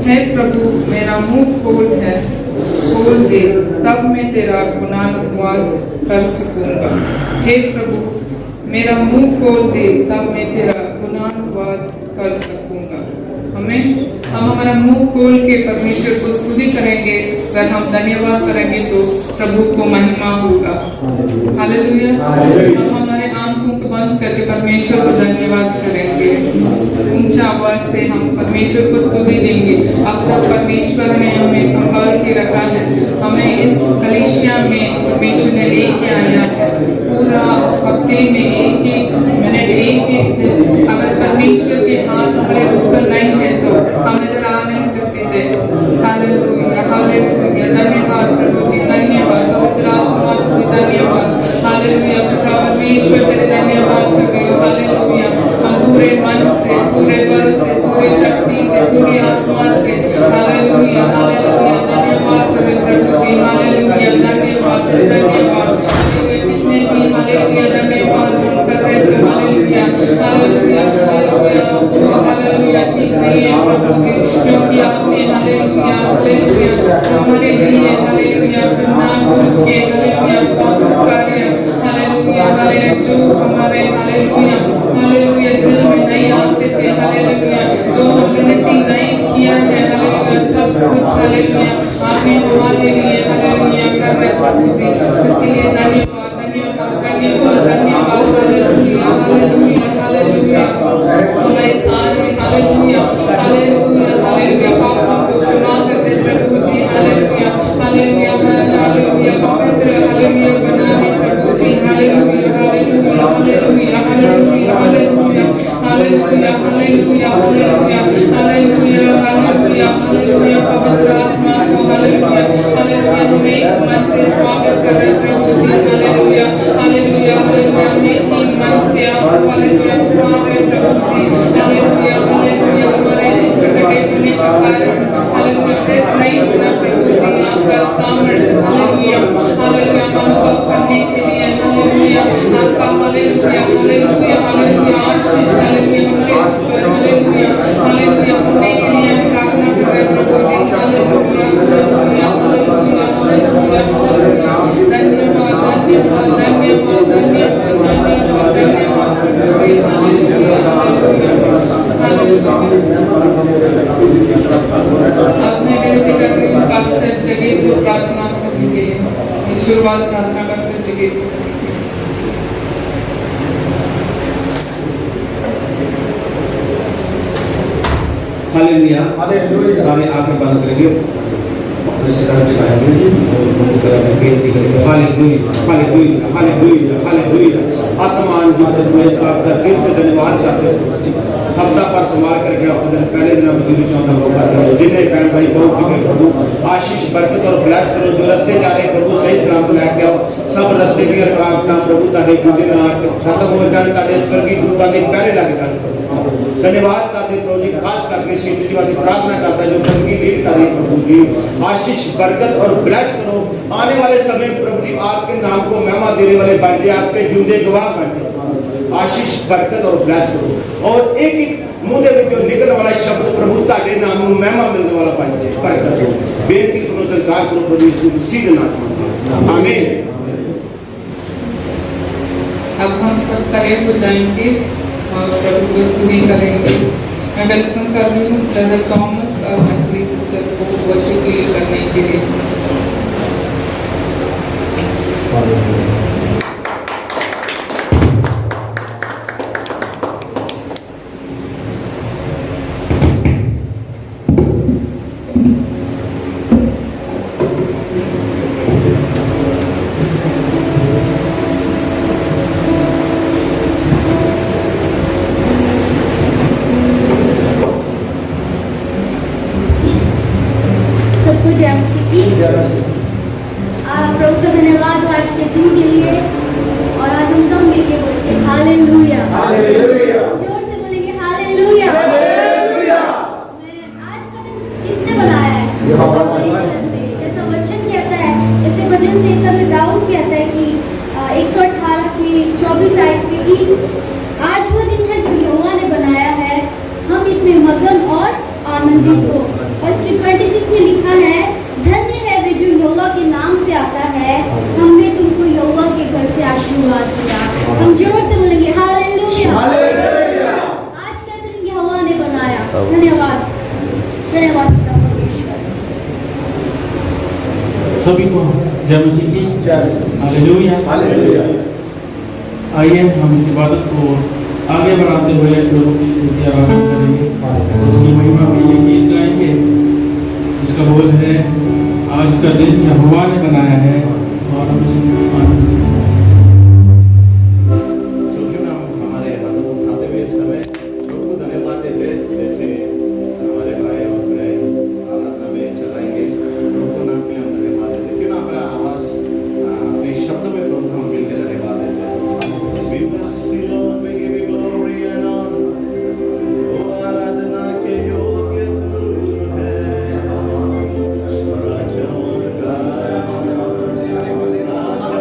हे प्रभु मेरा मुंह खोल दे, तब मैं तेरा गुणानुवाद कर सकूंगा। हे प्रभु मेरा मुंह खोल दे, तब मैं तेरा गुणानुवाद कर सकूंगा। हम हमारा मुंह खोल के परमेश्वर को स्तुति करेंगे। अगर हम धन्यवाद करेंगे तो प्रभु को महिमा होगा। हालेलुया। हम हमारे आंखों को बंद करके परमेश्वर को धन्यवाद करेंगे। ऊंचा आवाज से हम परमेश्वर को स्तुति देंगे। अब तक परमेश्वर ने हमें संभाल के रखा है, हमें इस कलीसिया में परमेश्वर ने लेके आया है। पूरा हफ्ते में एक मिनट, एक दिन अगर परमेश्वर के हाथ हमारे ऊपर नहीं है तो हम इधर आ नहीं सकते थे। Hallelujah, hallelujah. धन्यवाद प्रभु जी, धन्यवाद पवित्र आत्मा, धन्यवाद। हालेलुया पिता परमेश्वर तेरे धन्यवाद कर रहे हो। हालेलुया। हम पूरे मन से, पूरे बल से, पूरी शक्ति से, पूरी आत्मा से हालेलुया, हालेलुया धन्यवाद करें प्रभु जी। हालेलुया, धन्यवाद, धन्यवाद। कितने भी हालेलुया धन्यवाद हम कर रहे थे। हालेलुया, हालेलुया, हालेलुया, हालेलुया ठीक नहीं है प्रभु जी, क्योंकि आपने हालेलुया, हालेलुया हमारे लिए हालेलुया बिना सोच के हालेलुया बहुत कार्य हालेलुया, हालेलुया जो हमारे हालेलुया, हालेलुया दिल में नहीं आते थे। हालेलुया जो हमने नहीं किया है। हालेलुया सब कुछ हालेलुया आपने हमारे लिए हालेलुया कर रहे प्रभु जी। इसके लिए धन्यवाद, धन्यवाद, धन्यवाद, धन्यवाद। Hallelujah, hallelujah, hallelujah. हमारे सारे हालेलुया, हालेलुया, हालेलुया पापों को क्षमा कर दे प्रभु जी। हालेलुया, हालेलुया, हालेलुया पवित्र हालेलुया बना दे प्रभु जी। Hallelujah, hallelujah, hallelujah, hallelujah, hallelujah, hallelujah, hallelujah, hallelujah, hallelujah, hallelujah, hallelujah पवित्र आत्मा को हालेलुया, हालेलुया हमें एक मन से स्वागत कर रहे प्रभु जी। हालेलुया, हालेलुया, हालेलुया हमें एक मन से आप हालेलुया पुकार रहे प्रभु जी। हालेलुया, हालेलुया हमारे सकटे होने का कारण हालेलुया कृत नहीं होना प्रभु जी, आपका सामर्थ्य हालेलुया, हालेलुया अनुभव करने के लिए हालेलुया आपका हालेलुया, हालेलुया, हालेलुया आशीष हालेलुया हमारे ऊपर हालेलुया, हालेलुया होने के लिए प्रार्थना कर रहे प्रभु जी। Hallelujah, hallelujah, hallelujah, hallelujah, hallelujah धन्यवाद, धन्यवाद, धन्यवाद, धन्यवाद, धन्यवाद, धन्यवाद प्रभु जी। Hallelujah, hallelujah, hallelujah. अब मैं विनती कर रही हूँ पास्टर जगह को प्रार्थना करने के लिए। शुरुआत प्रार्थना पास्टर जगह को। Hallelujah, hallelujah. सारे आंखें बंद करेंगे, सिर झुकाएंगे और बेनती करेंगे। Hallelujah, hallelujah, hallelujah, hallelujah. आत्मान जो तुम्हें इस बात का दिल से धन्यवाद करते हैं। हफ्ता पर संभाल करके अपने पहले दिन मजदूरी चौथा मौका दो। जिन्हें बहन भाई पहुंच चुके प्रभु आशीष बरकत और ब्लेस करो। जो रास्ते जा रहे प्रभु सही सलामत लेके आओ। सब रास्ते की अपना प्रभु तारे गुडे ना खत्म हो जाने तारे स्वर्गीय दूतां दे पैरे लग जाने। धन्यवाद करते प्रभु जी, खास करके शीतल वाली प्रार्थना करता है जो जिंदगी लीड कर रही प्रभु जी। आशीष बरकत और ब्लेस करो। आने वाले समय प्रभु जी आपके नाम को महिमा देने वाले बन जाए, आपके जिंदे गवाह बन जाए। आशीष बरकत और ब्लेस करो और एक एक मुंह दे विचों निकलने वाला शब्द प्रभु ताके नाम को महिमा मिलने वाला बन जाए। बरकत हो बेनती सुनो सरकार करो प्रभु यीशु मसीह के नाम में आमीन। अब हम सब खड़े हो जाएंगे और प्रभु को स्तुति करेंगे। मैं वेलकम कर रही हूँ ब्रदर थॉमस और मंजली सिस्टर को वर्शिप लीड करने के लिए। प्रभु का धन्यवाद आज के दिन के लिए और आज हम सब मिलके बोलेंगे हालेलुया, हालेलुया। जोर से बोलेंगे हालेलुया, हालेलुया। मैं आज का दिन किसने बनाया है? जैसा वचन कहता है, जैसे वचन से तब दाऊद कहता है कि 118 की 24 आयत में कि आज वो दिन है जो यहोवा ने बनाया है, हम इसमें मगन और आनंदित हो। और हालेलुया। आइए हम इस इबादत को आगे बढ़ाते हुए प्रभु की स्तुति आराधना करेंगे, उसकी महिमा में ये गीत गाएंगे जिसका बोल है आज का दिन यहोवा ने बनाया है और हम इसमें आनंद लेंगे। तो क्यों ना हमारे हाथों को उठाते हुए इस समय प्रभु को धन्यवाद देते जैसे हमारे भाई और बहन आराधना में चलाएंगे। प्रभु को नाम के लिए हम धन्यवाद देते। क्यों ना हमारा आवाज अपने शब्दों में प्रभु को हम मिलकर धन्यवाद देते हैं। We bless you, Lord, we give you glory and honor. ओ आराधना के योग्य तू है। राजा का हमारे राजा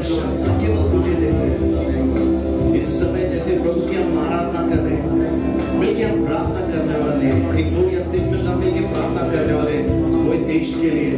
डायरेक्शन सब केवल तुझे देते हैं। इस समय जैसे प्रभु की हम आराधना कर रहे हैं, मिलके हम प्रार्थना करने वाले, एक दो या तीन मिनट हम मिलके प्रार्थना करने वाले, कोई देश के लिए,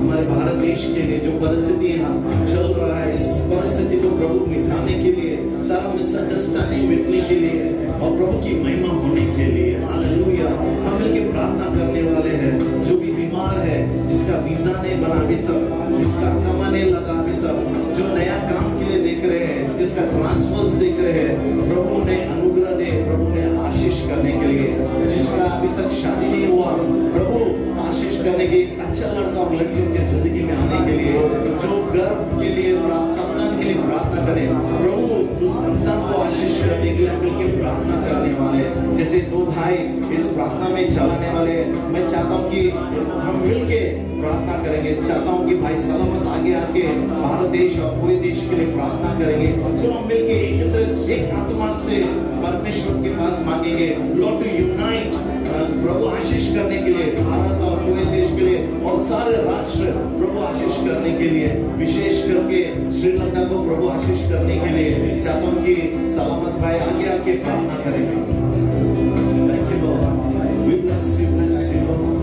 हमारे भारत देश के लिए जो परिस्थिति यहाँ चल रहा है, इस परिस्थिति को प्रभु मिटाने के लिए, सारा मिसअंडरस्टैंडिंग मिटने के लिए और प्रभु की महिमा होने के लिए, हालेलुया, हम मिलके प्रार्थना करने वाले हैं। जो भी बीमार है, जिसका वीजा नहीं बना अभी तक, जिसका कमा नहीं लगा अभी तक, जो नया काम के लिए देख रहे हैं, जिसका ट्रांसफर्स देख रहे हैं, प्रभु ने अनुग्रह दे, प्रभु ने आशीष करने के लिए, जिसका अभी तक शादी नहीं हुआ, प्रभु आशीष करने के अच्छा लड़का और लड़कियों के जिंदगी में आने के लिए, जो गर्भ के लिए संतान के लिए प्रार्थना करें, प्रभु उस संतान को आशीष करने के लिए मिलकर प्रार्थना करने वाले, जैसे दो भाई इस प्रार्थना में चलाने वाले, मैं चाहता हूँ कि हम मिलके प्रार्थना करेंगे। चाहता हूँ कि भाई सलामत आगे आके भारत देश और पूरे देश के लिए प्रार्थना करेंगे, जो हम मिलके एकत्रित एक आत्मा से परमेश्वर के पास मांगेंगे, लॉर्ड टू यूनाइट, प्रभु आशीष करने के लिए भारत और पूरे देश के लिए और सारे राष्ट्र प्रभु आशीष करने के लिए, विशेष करके श्रीलंका को प्रभु आशीष करने के लिए चाहता हूँ कि सलामत भाई आगे आके प्रार्थना करेंगे। Thank you Lord. We bless you, bless you Lord.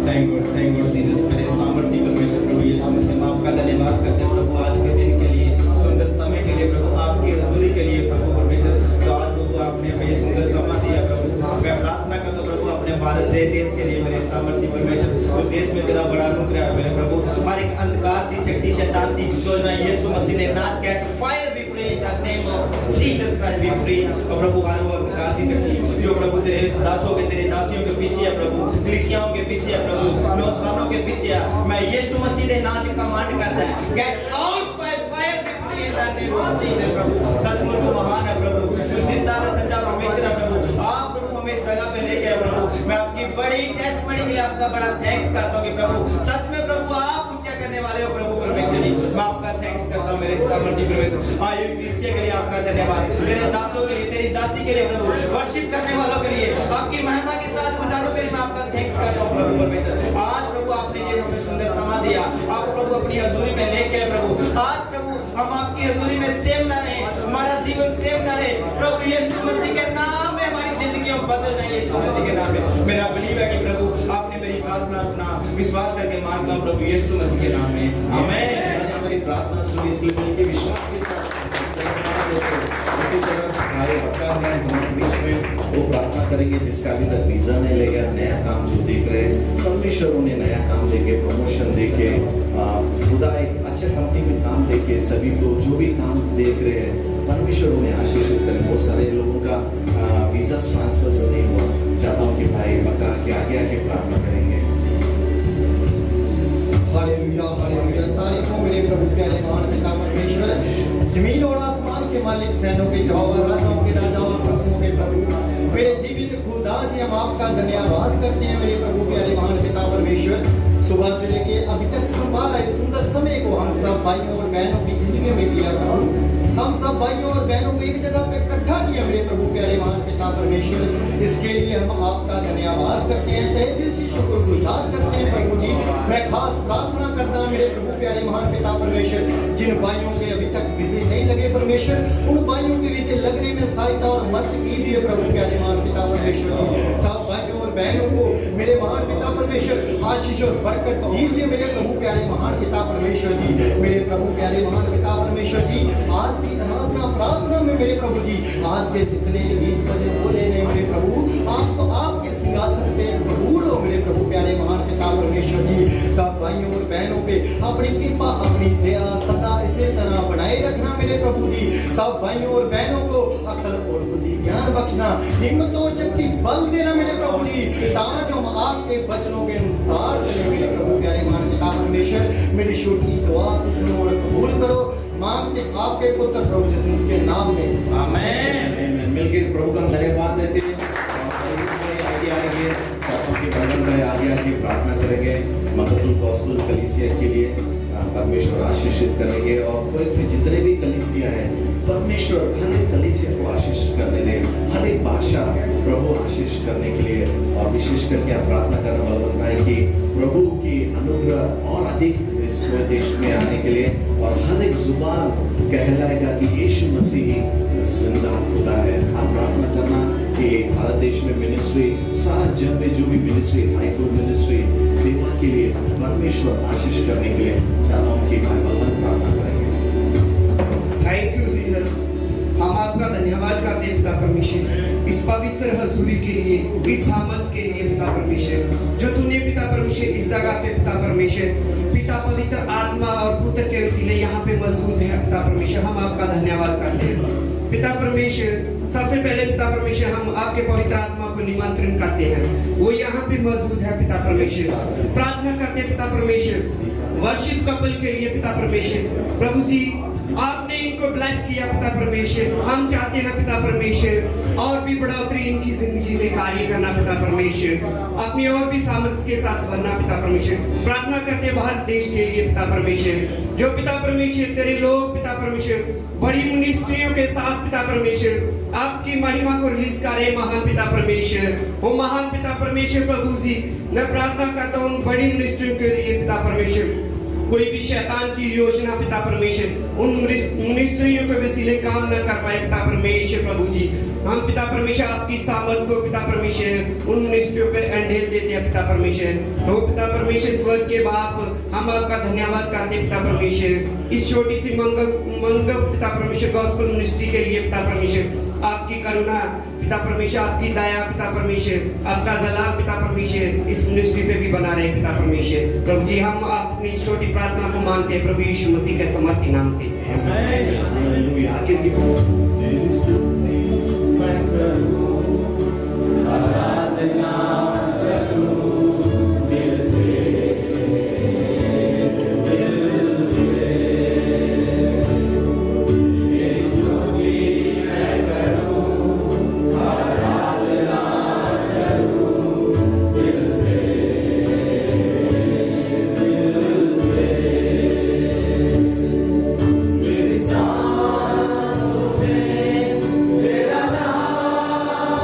Thank God Jesus. मेरे सामर्थ्य परमेश्वर प्रभु यीशु मसीह में आपका धन्यवाद करते हैं प्रभु, आज के दिन के लिए, सुंदर समय के लिए प्रभु, आपकी हजूरी के लिए प्रभु परमेश्वर। तो आज प्रभु आपने हमें ये सुंदर समय दिया प्रभु, मैं प्रार्थना करता हूँ प्रभु अपने भारत देश के लिए, मेरे सामर्थ्य परमेश्वर, उस देश में तेरा बड़ा अनुग्रह है मेरे प्रभु। हर एक अंधकार सी शक्ति शैतान की योजना यीशु मसीह ने नाश किया, fire be free in the name of Jesus Christ B free. और प्रभु हर वो अंधकार की शक्ति जो प्रभु तेरे दासों के, तेरे दासियों के पीछे है प्रभु, कलीसियाओं के पीछे है प्रभु, नौजवानों के पीछे है, मैं यीशु मसीह ने नाच कमांड करता है, get out by fire be free in the name of Jesus. प्रभु सचमुच तो महान है प्रभु, तू जिंदा और सच्चा परमेश्वर है प्रभु, आप प्रभु हमें इस जगह पे लेके आए प्रभु। मैं आपकी बड़ी टेस्टमनी के लिए आपका बड़ा थैंक्स करता हूँ कि प्रभु सच में प्रभु आप ऊंचा करने वाले हो प्रभु परमेश्वर। मैं आपका थैंक्स करता हूँ मेरे सामर्थ्य परमेश्वर। आयु कलीसिया के लिए आपका धन्यवाद, तेरे दासों के लिए, तेरी दासी के लिए प्रभु, वर्शिप करने वालों के लिए, आपकी महिमा के साथ गुजारों के लिए मैं आपका थैंक्स करता हूँ प्रभु परमेश्वर। आज प्रभु आपने ये हमें सुंदर समा दिया, आप प्रभु अपनी हजूरी में लेके आए प्रभु। आज प्रभु हम आपकी हजूरी में सेम ना रहे, हमारा जीवन सेम ना रहे प्रभु, यीशु मसीह के नाम में हमारी जिंदगियों बदल रही है, यीशु मसीह के नाम में। मेरा बिलीव है कि प्रभु आपने मेरी प्रार्थना सुना, विश्वास करके मांगता हूँ प्रभु यीशु मसीह के नाम में, आमीन। हमारी प्रार्थना सुनी, इसलिए मिलके विश्वास के साथ उसी तरह हमारे पक्का है हमारे बीच में वो प्रार्थना करेंगे जिसका अभी तक वीजा नहीं ले गया, नया काम जो देख रहे हैं, परमेश्वर उन्हें नया काम देके, प्रमोशन देके, खुदा एक अच्छे कंपनी में काम देके, सभी को जो भी काम देख रहे हैं परमेश्वर उन्हें आशीषित करें। बहुत सारे लोगों का वीजा ट्रांसफर नहीं हुआ, चाहता हूँ कि भाई पक्का के आगे आके प्रार्थना करेंगे। हालेलुया हालेलुया, तारीफ हो मेरे प्रभु प्यारे महान पिता परमेश्वर, जमीन और आसमान के मालिक, सैनों के यहोवा, राजाओं के राजा और प्रभुओं के प्रभु, मेरे जीवित खुदा जी हम आपका धन्यवाद करते हैं मेरे प्रभु प्यारे महान पिता परमेश्वर। सुबह से लेके अभी तक संभाला इस सुंदर समय को हम सब भाइयों और बहनों की जिंदगी में दिया प्रभु, हम सब भाइयों और बहनों को एक जगह पे इकट्ठा किया मेरे प्रभु प्यारे महान पिता परमेश्वर। इसके लिए हम आपका धन्यवाद करते हैं, तहे दिल से शुक्रगुजार करते हैं प्रभु जी। मैं खास प्रार्थना करता हूँ मेरे प्रभु प्यारे महान पिता परमेश्वर, जिन भाइयों के अभी तक वीजे नहीं लगे परमेश्वर, उन भाइयों के वीजे लगने में सहायता और मदद कीजिए प्रभु प्यारे महान पिता परमेश्वर जी। सब भाइयों और बहनों को मेरे महान पिता परमेश्वर आशीष और बरकत दीजिए मेरे प्रभु प्यारे महान पिता परमेश्वर जी। मेरे प्रभु प्यारे महान पिता परमेश्वर जी, आज की आराधना प्रार्थना में मेरे प्रभु जी, आज के जितने भी गीत भजन बोले हैं मेरे प्रभु, आपको आपके सिंहासन पे कबूल हो मेरे प्रभु प्यारे महान पिता परमेश्वर जी। सब भाइयों और बहनों पे अपनी कृपा, अपनी दया सदा इसी तरह बनाए रखना मेरे प्रभु जी। सब भाइयों और बहनों को अकल और बुद्धि ज्ञान बख्शना, हिम्मत और शक्ति बल देना मेरे प्रभु जी, ताकि हम आपके वचनों के अनुसार चलें मेरे प्रभु प्यारे महान पिता परमेश्वर। मेरी छोटी दुआ को सुनो और कबूल करो, मांगते आपके पुत्र प्रभु यीशु के नाम में, आमीन। मिलके प्रभु का धन्यवाद देते हैं। आगे आएंगे आगे आगे प्रार्थना करेंगे, मदरफुल गॉस्पेल कलीसिया के लिए परमेश्वर आशीषित करेंगे, और कोई जितने भी कलीसिया है परमेश्वर हर एक कलीसिया को आशीष करने दे, हर एक भाषा प्रभु आशीष करने के लिए। और विशेष करके आप प्रार्थना करना बलवंत भाई की प्रभु की अनुग्रह और अधिक इस देश में आने के लिए, और हर एक जुबान कहलाएगा कि यीशु मसीह जिंदा खुदा है। हम प्रार्थना करना कि भारत देश में मिनिस्ट्री, सारा जग में जो भी मिनिस्ट्री, फाइवफोल्ड मिनिस्ट्री सेवा के लिए परमेश्वर आशीष करने के लिए चाहता हूँ कि भाई बलवंत प्रार्थना करेंगे। थैंक यू जीसस, हम आपका धन्यवाद करते हैं पिता परमेश्वर, इस पवित्र हजूरी के लिए, इस सामत के लिए पिता परमेश्वर, जो तूने पिता परमेश्वर इस जगह पे पिता परमेश्वर, पिता पवित्र आत्मा और पुत्र के वसीले यहाँ पे मौजूद है पिता परमेश्वर, हम आपका धन्यवाद करते हैं पिता परमेश्वर। सबसे पहले पिता परमेश्वर हम आपके पवित्र आत्मा को निमंत्रण करते हैं, वो यहाँ पे मौजूद है पिता परमेश्वर। प्रार्थना करते हैं पिता परमेश्वर वर्शिप कपल के लिए पिता परमेश्वर, प्रभु जी आपने इनको ब्लेस किया पिता परमेश्वर, हम चाहते हैं पिता परमेश्वर और भी बढ़ोतरी इनकी जिंदगी में कार्य करना पिता परमेश्वर, अपनी और भी सामर्थ्य के साथ भरना पिता परमेश्वर। प्रार्थना करते भारत देश के लिए पिता परमेश्वर, जो पिता परमेश्वर तेरे लोग पिता परमेश्वर बड़ी मिनिस्ट्रियों के साथ पिता परमेश्वर आपकी महिमा को रिलीज करे महान पिता परमेश्वर। वो महान पिता परमेश्वर प्रभु जी, मैं प्रार्थना करता हूँ बड़ी मिनिस्ट्रियों के लिए पिता परमेश्वर, कोई भी शैतान की योजना पिता परमेश्वर उन मिनिस्ट्रियों के वसीले काम न कर पाए पिता परमेश्वर प्रभु जी। हम पिता परमेश्वर आपकी सामर्थ को पिता परमेश्वर उन मिनिस्ट्रियों पे एंडेल देते हैं पिता परमेश्वर। तो पिता परमेश्वर स्वर्ग के बाप, हम आपका धन्यवाद करते हैं पिता परमेश्वर, इस छोटी सी मंगल पिता परमेश्वर गॉस्पेल मिनिस्ट्री के लिए पिता परमेश्वर, आपकी करुणा पिता परमेश्वर, आपकी दया पिता परमेश्वर, आपका जलाल पिता परमेश्वर इस मिनिस्ट्री पे भी बना रहे पिता परमेश्वर। प्रभु जी हम अपनी छोटी प्रार्थना को मानते हैं प्रभु यीशु मसीह के समर्थी नाम से, हालेलुया। आगे की तेरी स्तुति मैं करूं, आराधना करूं दिल से, तेरी स्तुति मैं करूं, आराधना करूं दिल से, मेरी सांसों में तेरा नाम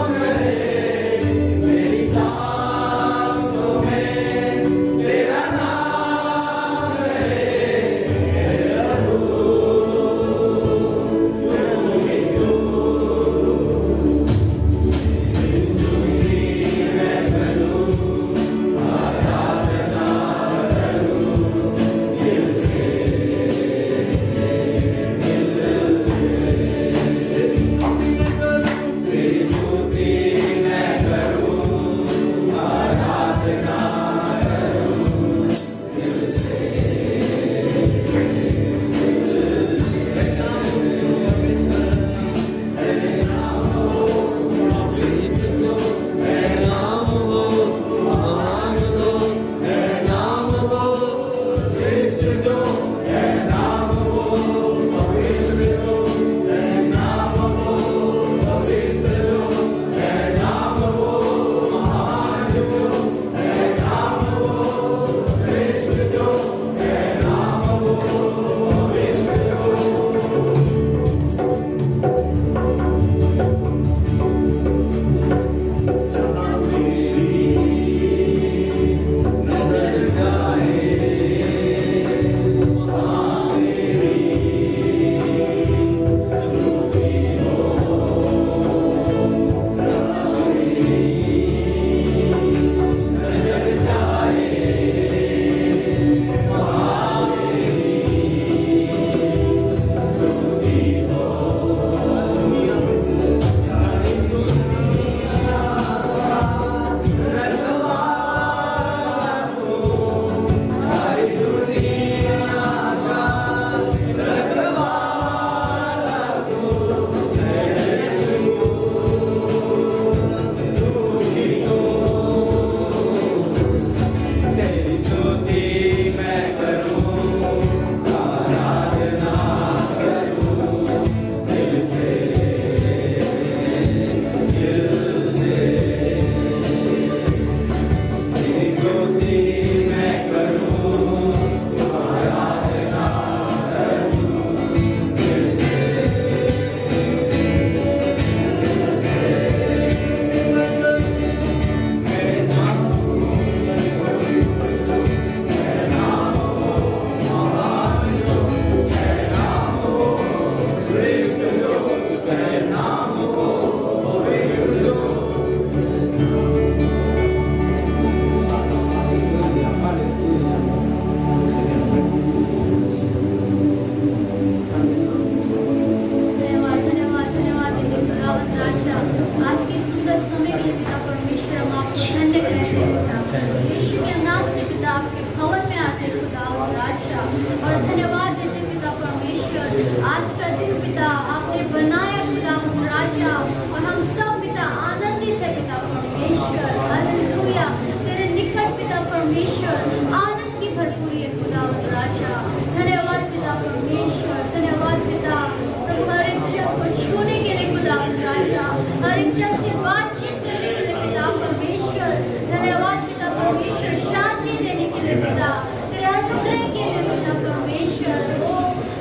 राजा। और धन्यवाद देते पिता परमेश्वर, आज का दिन पिता आपने बनाया खुदा राजा, और हम सब पिता आनंदित है पिता परमेश्वर। हालेलुया, तेरे निकट पिता परमेश्वर आनंद की भरपूरी है खुदा राजा। धन्यवाद पिता परमेश्वर, धन्यवाद पिता प्रभु, हर एक जन को छूने के लिए खुदा राजा, हर एक जन से बातचीत करने के लिए पिता परमेश्वर। धन्यवाद पिता परमेश्वर, शांति देने के लिए पिता, तेरे अनुग्रह के लिए पिता परमेश्वर। ओ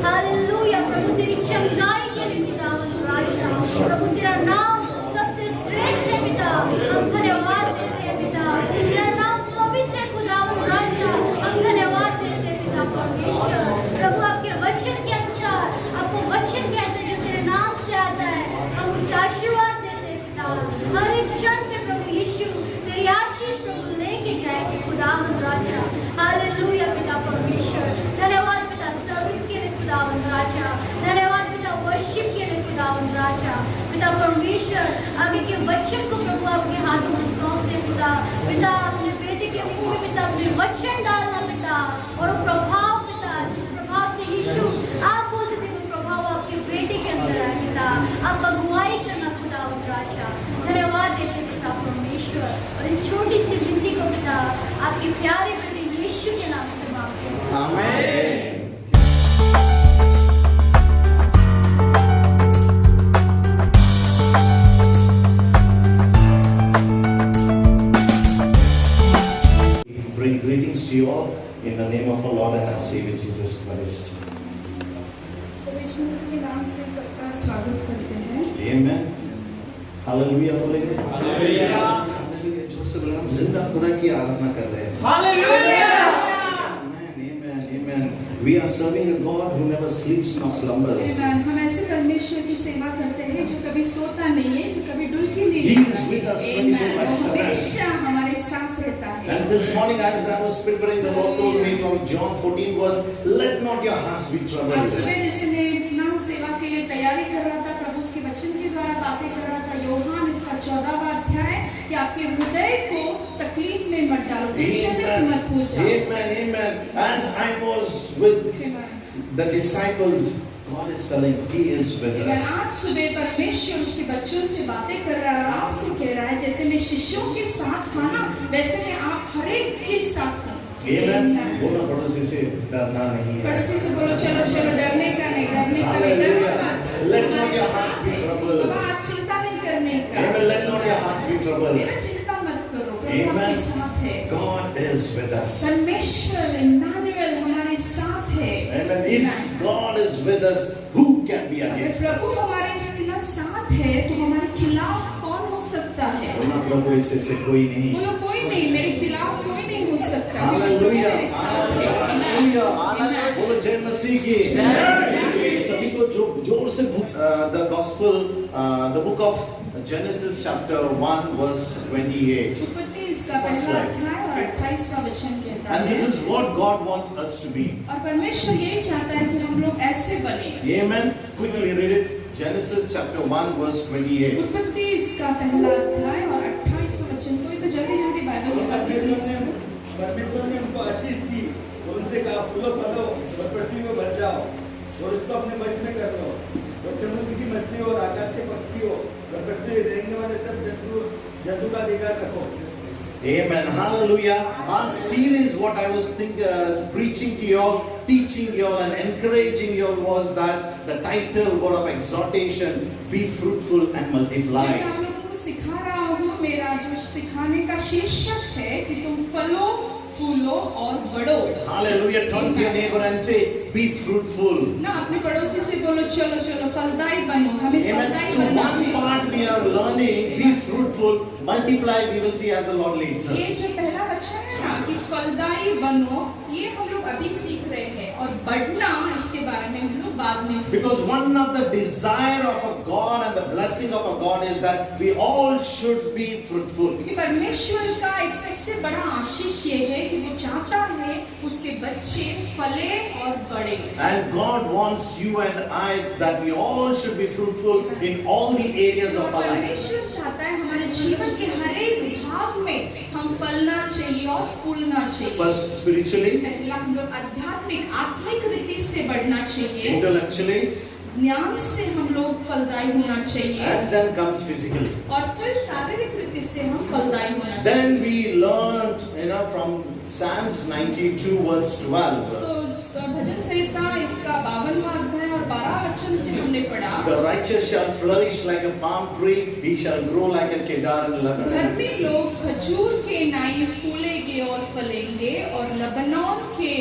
हालेलुया प्रभु, तेरी चंगाई के लिए पिता राजा। प्रभु तेरा नाम सबसे श्रेष्ठ है पिता, हम धन्यवाद देते हैं पिता। तेरा नाम पवित्र है खुदा राजा, हम धन्यवाद देते हैं पिता परमेश्वर। प्रभु आपके वचन के अनुसार, आपको वचन कहते हैं जो तेरे नाम से आता है, हम उससे आशीर्वाद देते हैं पिता। हर एक जन पे प्रभु यीशु तेरी आशीष प्रभु लेके जाएंगे खुदा राजा। हालेलुया पिता परमेश्वर, धन्यवाद पिता सर्विस के लिए खुदा राजा, धन्यवाद पिता वर्शिप के लिए खुदा राजा। पिता परमेश्वर आगे के वचन को प्रभु आपके हाथों में सौंपते पिता। पिता अपने बेटे के मुंह में पिता अपने वचन डालना पिता, और वो प्रभाव पिता, जिस प्रभाव से यीशु आप बोलते थे वो प्रभाव आपके बेटे के अंदर है पिता। आप अगुवाई करना खुदा राजा। धन्यवाद देते पिता परमेश्वर, और इस छोटी सी विनती को पिता आपके प्यारे बेटे यीशु के नाम से मांगते हैं, आमीन। Bring greetings to you all in the name of our Lord and our Savior Jesus Christ. यीशु मसीह के नाम से सबका स्वागत करते हैं। Amen. Hallelujah बोलेंगे। हालेलुया। Hallelujah, जोर से बोलेंगे। हम जिंदा खुदा की आराधना कर रहे हैं। Hallelujah. Amen, amen, amen. We are serving a God who never sleeps nor slumbers. Amen. हम ऐसे परमेश्वर की सेवा करते हैं जो कभी सोता नहीं है, जो कभी डुलकी नहीं He लेता is with us है। 24/7. हमेशा हमारे साथ रहता है। And this morning as I was preparing, the Lord told me from John 14 verse, let not your hearts be आज troubled. सुबह जैसे मैं अपना सेवा के लिए तैयारी कर रहा था, प्रभु उसके वचन के द्वारा बातें कर रहा था। यूहन्ना इसका 14वां अध्याय कि आपके हृदय को तकलीफ में मत डालो, विचलित मत हो जाओ। Amen, amen. As I was with the disciples, God is telling He is with us. आज सुबह परमेश्वर उसके बच्चों से बातें कर रहा है और आपसे कह रहा है, जैसे मैं शिष्यों के साथ था ना, वैसे मैं आप हर एक के साथ हूँ। Amen. बोलो पड़ोसी से डरना नहीं है। पड़ोसी से बोलो चलो चलो, डरने का नहीं, डरने का नहीं, डरना मत। Let not your hearts be troubled. बाबा आज चिंता नहीं करने का। Amen. Let not your hearts be troubled. मेरा चिंता मत करो, प्रभु Amen. आपके साथ है। God is with us. परमेश्वर इम्मानुएल हमारे साथ है। Amen. If God is with us, who can be अगर against प्रभु us? हमारे साथ है तो हमारे खिलाफ कौन हो सकता है? बोलना प्रभु इससे कोई नहीं। बोलो कोई नहीं, मेरे खिलाफ कोई नहीं हो सकता। हालेलुया। मेरे साथ है। हालेलुया। Amen. बोलो जय मसीह की। सभी को जोर से the gospel, the book of Genesis chapter 1 verse 28. उत्पत्ति इसका पहला अध्याय और 28वां वचन कहता And this है। is what God wants us to be. और परमेश्वर यही चाहता है कि हम लोग ऐसे बने। Amen. Quickly read it. Genesis chapter 1 verse 28. उत्पत्ति इसका पहला अध्याय और 28वां वचन। कोई तो जल्दी जल्दी बाइबल निकाल दीजिए। परमेश्वर ने उनको आशीष दी और उनसे कहा फूलो फलो और पृथ्वी में भर जाओ और उसको अपने वश में कर लो और समुद्र की मछली और आकाश के पक्षी हो और पृथ्वी में रहने वाले सब जंतु का अधिकार रखो। Amen. Hallelujah. Our series, what I was preaching to you all, teaching you all and encouraging you all was that the title, word of exhortation, be fruitful and multiply. मैं आप लोगों को सिखा रहा हूँ, मेरा जो सिखाने का शीर्षक है कि तुम फलो फूलो और बढ़ो। Hallelujah. Turn to your neighbor and say, be fruitful. ना अपने पड़ोसी से बोलो चलो चलो फलदायी बनो, हमें Amen. फलदायी So बनना one है। part we are learning, be fruitful, multiply, we will see as the Lord leads ये us. जो पहला वचन है ना कि फलदायी बनो, ये हम लोग अभी सीख रहे हैं, और बढ़ना इसके बारे में हम लोग बाद में सीखेंगे। Because one of the desire of a God and the blessing of a God is that we all should be fruitful. क्योंकि परमेश्वर का एक सबसे बड़ा आशीष ये है कि वो चाहता है उसके बच्चे फले और बढ़े। And God wants you and I that we all should be fruitful in all the areas of our life. परमेश्वर चाहता है हमारे जीवन के हर एक भाग में हम फलना चाहिए और फूलना चाहिए। First spiritually, पहला हम लोग आध्यात्मिक आत्मिक रीति से बढ़ना चाहिए, intellectually, ज्ञान से हम लोग फलदायी होना चाहिए, and then comes physically. और फिर शारीरिक रीति से हम फलदायी होना चाहिए। Then we learned, from Psalms 92 verse 12. तो भजन संहिता इसका 52वां अध्याय और 12 वचन से हमने पढ़ा, The righteous shall flourish like a palm tree; he shall grow like a cedar in Lebanon. धर्मी लोग खजूर के नाई फूलेंगे और फलेंगे, और लबनान के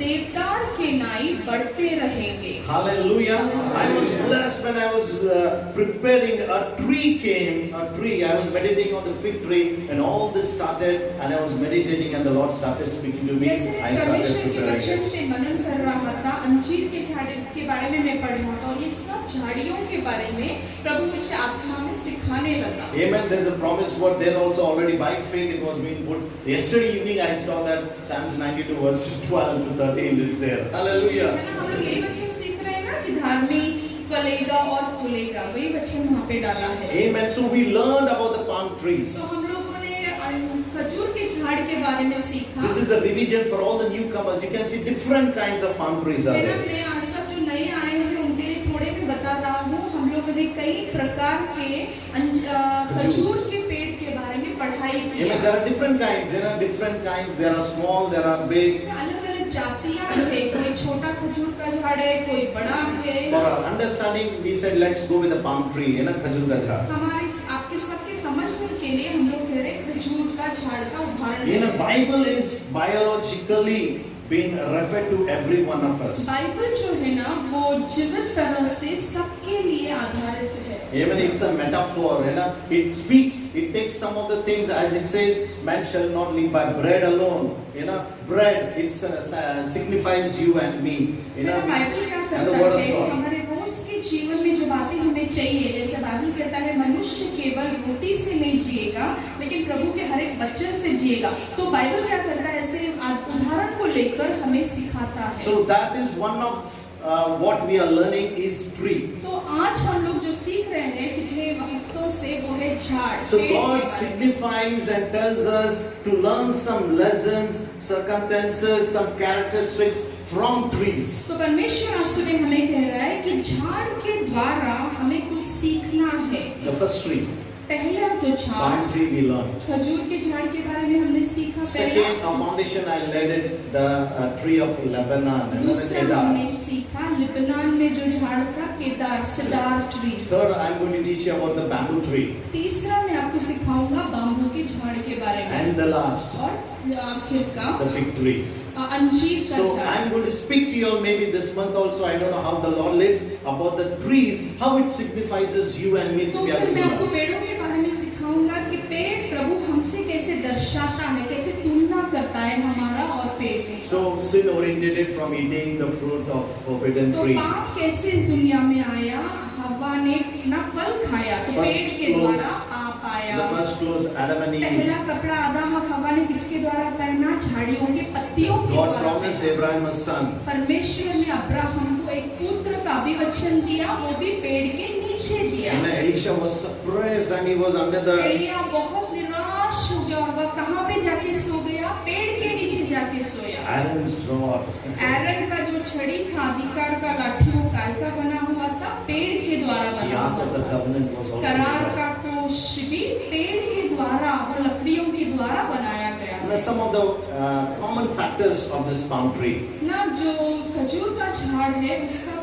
देवदार के नाई बढ़ते रहेंगे। Hallelujah! I was blessed when I was preparing. A tree came. A tree. I was meditating on the fig tree, and all this started. And I was meditating, and the Lord started speaking to me. जैसे I started परमेश्वर के preparing वचन it. पे मनन कर रहा था, अंजीर के झाड़ के बारे में मैं पढ़ रहा था, और ये सब झाड़ियों के बारे में प्रभु मुझे आत्मा में सिखाने लगा। Amen. There's a promise word there also already by faith. It was being put. Yesterday evening I saw that Psalms 92 verse 12 to 13 is there. Hallelujah. है ना, हम लोग यही वचन सीख रहे हैं ना कि धार्मी फलेगा और फूलेगा, वही वचन वहाँ पे डाला है। Amen. So we learned about the palm trees. तो हम लोगों ने खजूर के झाड़ के बारे में सीखा। This is a revision for all the newcomers. You can see different kinds of palm trees are मेरा there. मैं आज सब जो नए आए हैं उनके लिए थोड़े मैं बता रहा हूँ। हम लोगों ने कई प्रकार के खजूर के पेड़ के बारे में पढ़ाई की। Amen. There are different kinds. Different kinds. There are small. There are big. अलग अलग जातियाँ हैं, कोई छोटा खजूर का झाड़ है, कोई बड़ा है। For our understanding, we said let's go with the palm tree. खजूर का झाड़. हमारे आपके सबके समझने के लिए हम लोग कह रहे हैं खजूर का झाड़ का उदाहरण। Bible is biologically being referred to every one of us. Bible जो है ना वो जीवित तरह से सबके लिए आधारित है। Amen. It's a metaphor. It speaks. It takes some of the things as it says, man shall not live by bread alone. Bread. It signifies you and me. Bible क्या And the कहता word है of कि God. हमारे रोज के जीवन में जो बातें हमें चाहिए, जैसे बाइबल कहता है मनुष्य केवल रोटी से नहीं जिएगा लेकिन प्रभु के हर एक वचन से जिएगा। तो बाइबल क्या करता है, ऐसे उदाहरण को लेकर हमें सिखाता है। So that is one of what we are learning is tree. तो आज हम लोग जो सीख रहे हैं कितने हफ्तों से वो है झाड़। So God signifies and tells us to learn some lessons, circumstances, some characteristics from trees. तो परमेश्वर आज सुबह हमें कह रहा है कि झाड़ के द्वारा हमें कुछ सीखना है। The first tree, पहला जो झाड़ palm tree, we learned. खजूर के झाड़ के बारे में हमने सीखा। Second, a foundation I laid it, the tree of Lebanon. दूसरा हमने सीखा लिबनान में जो झाड़ था Kedar, cedar tree. Third, I'm going to teach you about the bamboo tree. तीसरा मैं आपको सिखाऊंगा बाम्बू के झाड़ के बारे में। And the last, और आखिर का the fig tree. अंजीर का So झाड़। I'm going to speak to you all maybe this month also. I don't know how the Lord leads about the trees, how it signifies you and me to तो be फिर मैं आपको able to. पेड़ों के बारे में सिखाऊंगा कि पेड़ प्रभु हमसे कैसे दर्शाता है, कैसे तुलना करता है हमारा और पेड़ की। So sin originated from eating the fruit of forbidden तो tree. पाप कैसे इस दुनिया में आया, हवा ने ना फल खाया तो First पेड़ के clothes, द्वारा पाप आया। The first clothes, Adam and Eve. पहला कपड़ा आदम और हवा ने किसके द्वारा पहना, झाड़ियों के पत्तियों के God द्वारा promised पहना। Abraham a son. परमेश्वर ने अब्राहम को एक पुत्र का भी वचन दिया, वो भी पेड़ के नीचे दिया। And Elisha was surprised and he was under the. Elia बहुत निराश हो गया और वह कहाँ पे जाके सो गया, पेड़ के नीचे जाके सोया। Aaron's rod. एरन का जो छड़ी था, अधिकार का लाठी, वो काय का बना हुआ था, पेड़ के द्वारा The बना ark हुआ of the था। covenant was also करार there. का कोष भी पेड़ के द्वारा और लकड़ियों के द्वारा बनाया गया। Now some of the common factors of this palm tree. ना जो खजूर का झाड़ है उसका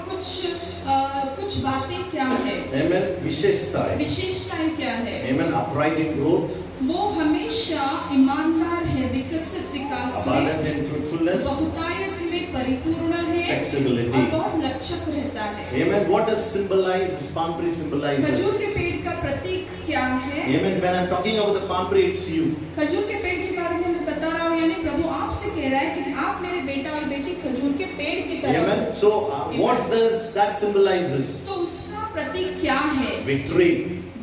कुछ बातें क्या है, Amen. विशेषताएं. विशेषताएं क्या है। Amen. Upright in growth, वो हमेशा ईमानदार है, विकसित विकास में, abundant in fruitfulness, बहुतायत में परिपूर्ण है flexibility. और बहुत लचक रहता है। Amen. What does symbolize? This palm tree symbolizes. खजूर के पेड़ का प्रतीक क्या है? Amen. When I'm talking about the palm tree, it's you. खजूर के पेड़ के बारे में मैं बता रहा हूँ, यानी प्रभु आपसे कह रहा है कि आप मेरे बेटा और बेटी खजूर के पेड़ की तरह। Amen. So what does that symbolizes? तो उसका प्रतीक क्या है? Victory,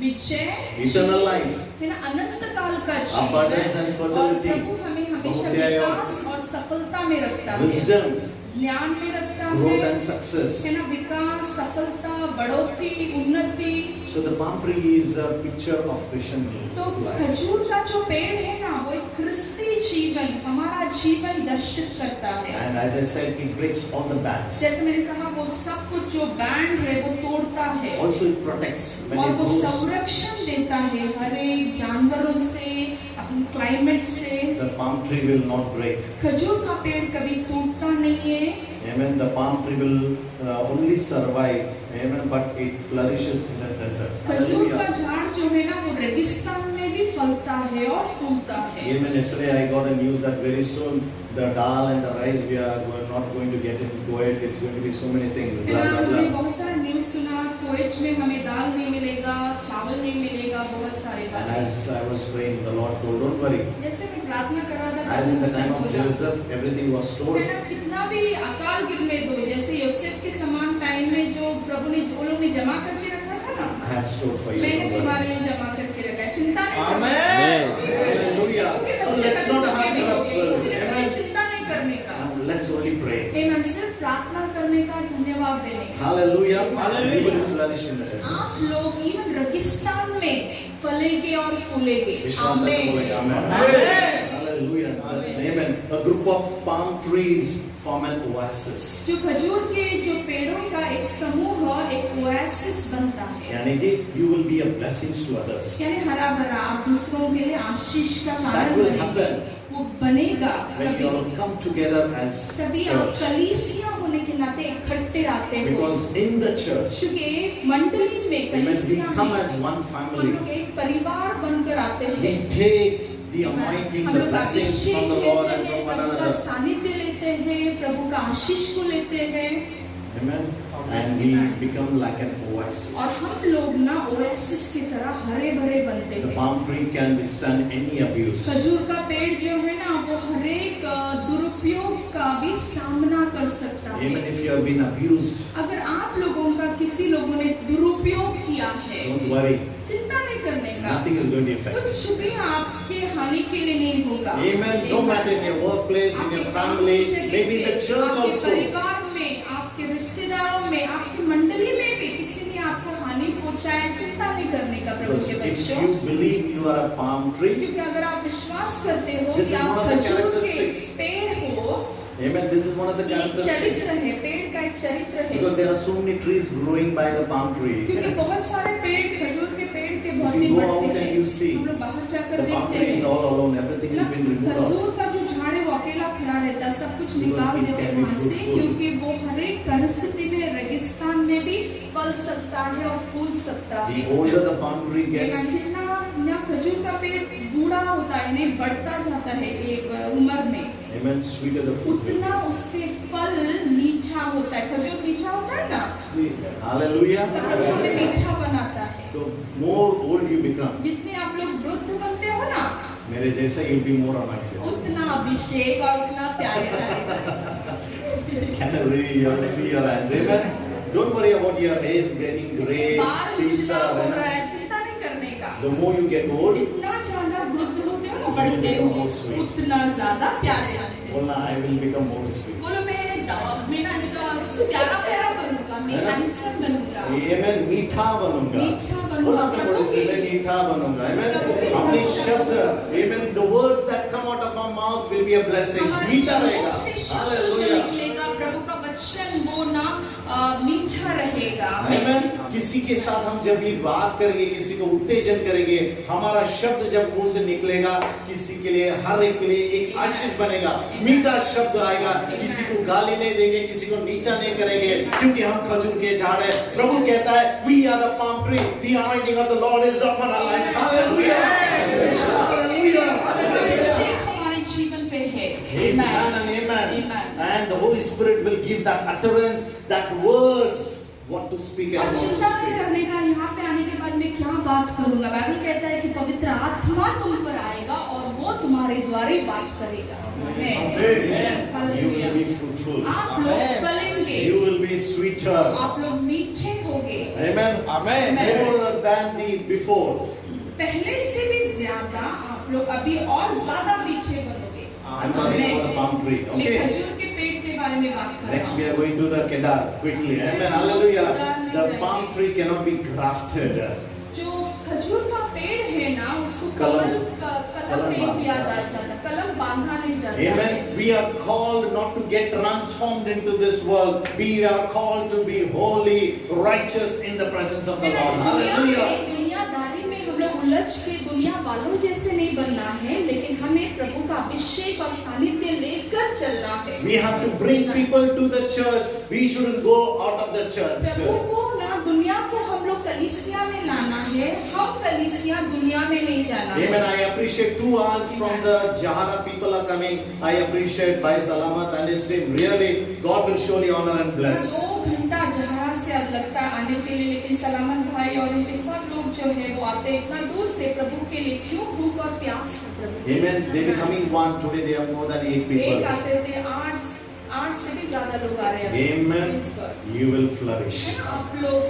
विजय, eternal life, है ना, अनंत काल का abundance and जीवन। और fertility. प्रभु हमें हमेशा बहुतायत। विकास और सफलता में रखता है, wisdom, ज्ञान में रखता growth है, and success. है ना, विकास, सफलता, बढ़ोतरी, उन्नति। So the palm tree is a picture of Christian तो life. खजूर का जो पेड़ है ना, वो एक क्रिस्ती जीवन, हमारा जीवन दर्शित करता है। And as I said, it breaks all the bands. जैसे मैंने कहा, वो सब कुछ जो बैंड है वो तोड़ता है, Also it protects when और it वो grows. संरक्षण देता है हर एक जानवरों से, अपने क्लाइमेट से। The palm tree will not break. खजूर का पेड़ कभी टूटता नहीं है। Amen. The palm tree will only survive. Amen. But it flourishes in the desert. खजूर का Hallelujah. झाड़ जो है ना, वो रेगिस्तान में भी फलता है और फूलता है। Amen. Yesterday I got a news that very soon the dal and the rice we are not going to get in Kuwait. It's going to be so many things. Blah, blah, हमने blah. बहुत सारा news सुना, Kuwait में हमें दाल नहीं मिलेगा, चावल नहीं मिलेगा, बहुत सारे And बातें। as I was praying, the Lord told, don't worry. जैसे मैं प्रार्थना कर रहा था, As in the time सब of हो जाता। Joseph, everything was stored. है ना, कितना भी अकाल गिरने दो, जैसे योसेफ के समान टाइम में जो प्रभु ने, वो लोग ने जमा करके रखा था ना, I have stored for you. मैंने Don't worry. तुम्हारे लिए जमा करके रखा है, चिंता नहीं करना। Amen. Hallelujah. क्योंकि So बच्चे let's कभी not भूखे have नहीं होंगे, इसलिए Amen. हमें चिंता नहीं करने का। Let's only pray. Amen, सिर्फ प्रार्थना करने का, धन्यवाद देने का। Hallelujah. You will flourish in the desert. आप लोग इवन रेगिस्तान में फलेंगे और फूलेंगे। विश्वास से बोलेगा, Amen. Hallelujah. Amen. A group of palm trees form an oasis. जो खजूर के जो पेड़ों का एक समूह एक ओएसिस बनता है, यानी कि you will be a blessings to others. यानी हरा भरा, आप दूसरों के लिए आशीष का That कारण will बनेंगे। happen वो बनेगा when you all come together as तभी आप church. कलीसिया होने के नाते इकट्ठे आते हो, Because in the church, क्योंकि एक मंडली में, when we कलीसिया come में as one हम family, लोग एक परिवार बनकर आते हैं। we take the anointing, हम the लोग blessings अभिषेक from the लेते Lord and हैं, from one प्रभु का another. सानिध्य लेते हैं, प्रभु का आशीष को लेते हैं, Amen. And we become like an oasis. और हम लोग ना ओएसिस की तरह हरे भरे बनते The हैं। palm tree can withstand any abuse. खजूर का पेड़ जो है ना, वो हर एक दुरुपयोग का भी सामना कर सकता है। Even if you have been abused, अगर आप लोगों का किसी लोगों ने दुरुपयोग किया है, don't worry. चिंता नहीं करने का, Nothing is going to affect. कुछ भी आपके हानि के लिए नहीं होगा। Amen. No matter in your workplace, in your family, maybe in the church आपके also. परिवार में, आपके रिश्तेदारों में, आपकी मंडली में भी किसी ने आपको हानि पहुंचाया, चिंता नहीं करने का प्रभु Because के if बच्चों। you believe you are a palm tree, क्योंकि अगर आप विश्वास करते हो This कि is आप one of the खजूर के characteristics. पेड़ हो, amen, this is one of the ये एक characteristics. चरित्र है, पेड़ का एक चरित्र है। Because there are so many trees growing by the palm tree. क्योंकि बहुत सारे पेड़, खजूर के पेड़ के बहुत If he you go out बढ़ते and हैं, you see, हम लोग बाहर जाकर the palm देखते tree is हैं, all alone, everything has been removed out. खजूर का जो झाड़ है वो अकेला खड़ा रहता है, सब कुछ निकाल it देते हैं can be वहाँ से, fruitful. क्योंकि वो हर एक परिस्थिति में, रेगिस्तान में भी फल सकता है और फूल सकता है। The older the palm tree gets, जितना ना खजूर का पेड़ बूढ़ा होता है, नहीं बढ़ता जाता है एक उम्र में, amen, sweeter the fruit. will उतना उसके फल मीठा होता है। खजूर मीठा होता है ना, be. Hallelujah. प्रभु हमें मीठा बनाता है। So more old you become, जितने आप लोग वृद्ध बनते हो ना, मेरे जैसा you'll be more anointed. उतना अभिषेक और उतना प्यारे रहेगा। Can I really see your hands? Amen. Don't worry about your hair getting gray. बाल things उछला are, हो रहा amen. है, चिंता नहीं करने का। The more you get old, जितना ज्यादा वृद्ध होते हो ना, बढ़ते हो, उतना ज्यादा प्यारे लगते हो। बोलना I will become more sweet. बोलो मैं ना ऐसा प्यारा प्यारा बनूंगा, मैं हैंडसम बनूंगा, Amen. मीठा बनूंगा. मीठा बनूंगा, बोला अपने बड़े से मैं मीठा बनूंगा. Amen. अपने शब्द, amen. The words that come out of our mouth will be a blessing. हमारे मीठा मुंह रहेगा. से शब्द जो Hallelujah. निकलेगा, प्रभु का वचन वो ना मीठा रहेगा। Amen. किसी के साथ हम जब भी बात करेंगे, किसी को उत्तेजन करेंगे, हमारा शब्द जब मुंह से निकलेगा, किसी के लिए, हर एक के लिए एक आशीष बनेगा, मीठा शब्द आएगा। किसी को गाली नहीं देंगे, किसी को नीचा नहीं करेंगे, क्योंकि हम खजूर के झाड़ है। प्रभु कहता है, we are the palm tree, the anointing of the Lord is upon our lives. Hallelujah. Hallelujah. अभिषेक हमारे जीवन पे है। Amen and amen. Amen. And the Holy Spirit will give that utterance, that words, what to speak and और what to चिंता नहीं speak. करने का, यहाँ पे आने के बाद मैं क्या बात करूंगा। बाइबल कहता है कि पवित्र आत्मा तुम पर आएगा और वो तुम्हारे द्वारा ही बात करेगा। You will be fruitful. आप लोग फलेंगे, You will be sweeter. आप लोग मीठे होगे, Amen. Amen. More than the before. पहले से भी ज्यादा आप लोग अभी और ज्यादा मीठे बनोगे। I'm talking about the palm tree. मैं Okay. खजूर के पेड़ के बारे में बात कर Next रहा we हूँ। are going to the kedar quickly. Amen. Hallelujah. The palm tree cannot be grafted. जो खजूर का पेड़ है ना, उसको कलम नहीं किया जाता, कलम बांधा नहीं जाता। Amen. We are called not to get transformed into this world. We are called to be holy, righteous in the presence of the Lord. Hallelujah. दुनियादारी में हम लोग उलझ के दुनिया वालों जैसे नहीं बनना है, लेकिन हमें प्रभु का अभिषेक और सानिध्य लेकर चलना है। We have to bring people to the church. We shouldn't go out of the church. प्रभु को ना दुनिया को हम लोग कलीसिया में लाना है, हम कलीसिया दुनिया में नहीं जाना है। Amen. I appreciate 2 hours from the Jahara people are coming. I appreciate Bhai Salamat and his team. Really, God will surely honor and bless. 2 घंटा जहरा से अब लगता है आने के लिए, लेकिन सलामत भाई और उनके सब लोग जो है वो आते इतना दूर से प्रभु के लिए, क्यों भूख और प्यास है प्रभु के लिए। Amen. They becoming one. Today they have more than 8 एक people. आते थे, 8 से भी ज्यादा लोग आ रहे हैं। Amen. You will flourish. आप लोग,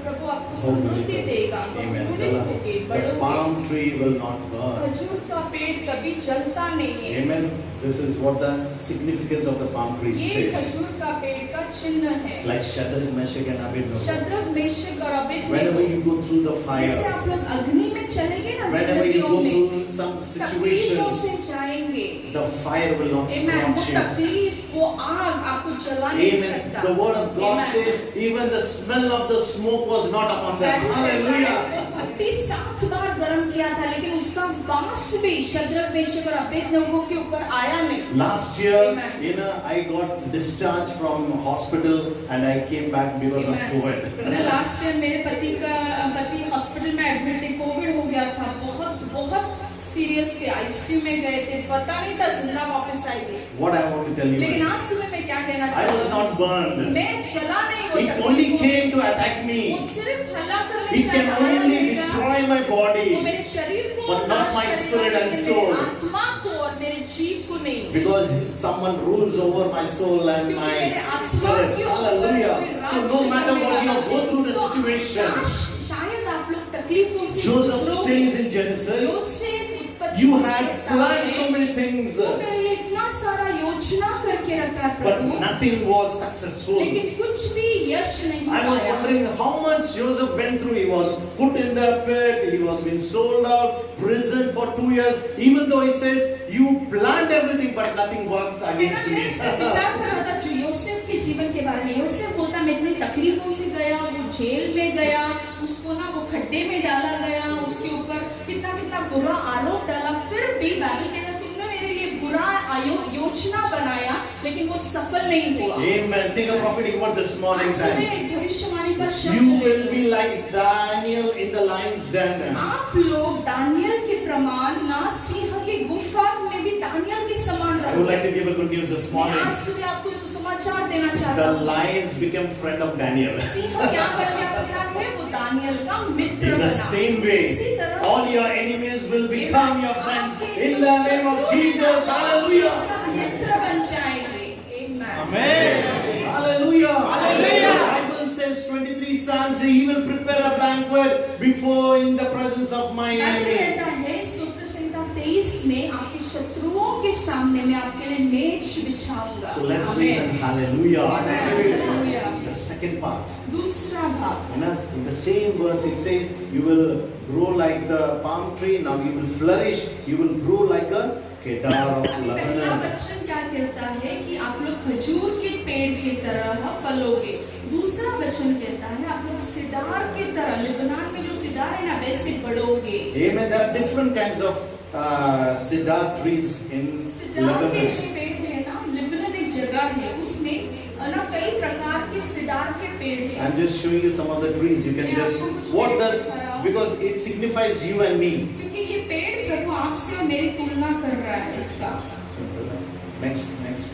प्रभु आपको समृद्धि देगा। Amen. बढ़ोगे, The palm tree will not burn. खजूर का पेड़ कभी जलता नहीं है। Amen. This is what the significance of the palm tree ये says. खजूर का पेड़ का चिन्ह है। Like Shadrach, Meshach and Abednego. Shadrach, Meshach और Whenever अबेदnego, you go through the जैसे fire, आप लोग अग्नि में चलेंगे ना, whenever you जिंदगियों go में through some तकलीफों situations, से जाएंगे। the fire will not Amen. वो scorch you. तकलीफ, वो आग आपको जला नहीं Amen. सकता। The word of God Amen. says, even the smell of the smoke was not upon them. Hallelujah. भट्टी 7 बार गर्म किया था, लेकिन उसका बांस भी शद्रक, मेशक और अबेदnego के ऊपर आया नहीं। Last year, Amen. I got discharged from hospital and I came back because of Amen. COVID. Last year मेरे पति हॉस्पिटल में एडमिट थे, कोविड हो गया था, बहुत सीरियस थे, आईसीयू में गए थे, पता नहीं था जिंदा वापस आएंगे। What I want to tell you लेकिन is, आज सुबह मैं क्या कहना I चाहती was हूँ, not burned. मैं चला नहीं, वो It तकलीफ only को- came to attack वो me. सिर्फ हल्ला करने It can शायद आया only मेरा। destroy my वो body मेरे शरीर को but not नाश my करेगा, spirit and लेकिन soul. मेरे आत्मा को और मेरे जीव को नहीं। because someone rules over my soul and क्योंकि my मेरे आत्मा spirit. के ऊपर Hallelujah. कोई So राज no matter करने what you वाला go है। through the तो situation, शायद आप लोग तकलीफों से Joseph गुजरोगे। says in Genesis, Yosef उत्पत्ति you में had कहता planned है, so many things, तो मेरे लिए इतना सारा योजना करके रखा है but Prabhu, nothing was successful. लेकिन कुछ भी यश नहीं I was पाया। wondering how much Joseph went through. He was put in the pit, he was being sold out, prison for 2 years. Even though he says, you planned everything, but nothing worked against me. मैं सब विचार कर रहा था जो योसेफ के जीवन के बारे में। योसेफ बोलता मैं इतनी तकलीफों से गया, वो जेल में गया, उसको ना वो खड्डे में डाला गया, उसके ऊपर कितना कितना बुरा आरोप डाला, फिर भी बाइबल कहता है तुमने मेरे लिए बुरा योजना बनाया, लेकिन वो सफल नहीं हुआ। Amen. Think of prophetic word this morning. आज सुबह एक भविष्यवाणी का शब्द You है। will be like Daniel in the lion's den. आप लोग दानियल के प्रमाण ना सिंह की गुफा में भी दानियल के समान I would like रहोगे। to give a good news this मैं morning. आज सुबह आपको सुसमाचार देना चाहता The हूँ। lions became friend of Daniel. Singh क्या बन गया पता है? वो दानियल का मित्र In the बना। same way, उसी तरह all से your enemies will become your friends आपके in जो the name of शत्रु हैं, Jesus. Hallelujah. सब मित्र बन जाएंगे। Hallelujah. Hallelujah. The Bible says 23 Psalms, he will prepare a banquet before in the presence of my Bible enemy. कहता है स्तोत्र संहिता 23 में आपके शत्रुओं के सामने मैं आपके लिए मेज बिछाऊंगा। So let's आमीन। raise and hallelujah. Hallelujah. The second part. दूसरा भाग In the same verse it says, you will grow like the palm tree, now you will flourish, you will grow like a kedar of पहला Lebanon. वचन क्या कहता है कि आप लोग खजूर के पेड़ की तरह फलोगे। दूसरा वचन कहता है आप लोग सिदार की तरह, लेबनान में जो सिदार है ना वैसे बढ़ोगे। Amen. There are different kinds of cedar trees in Sidar के Lebanon. जो पेड़ है ना, लेबनान एक जगह है, उसमें ना कई प्रकार के सिदार के पेड़ हैं। I'm just showing you some of the trees. You can just, what does, because it signifies you and me. क्योंकि ये पेड़ प्रभु आपसे और मेरी तुलना कर रहा है इसका। Next.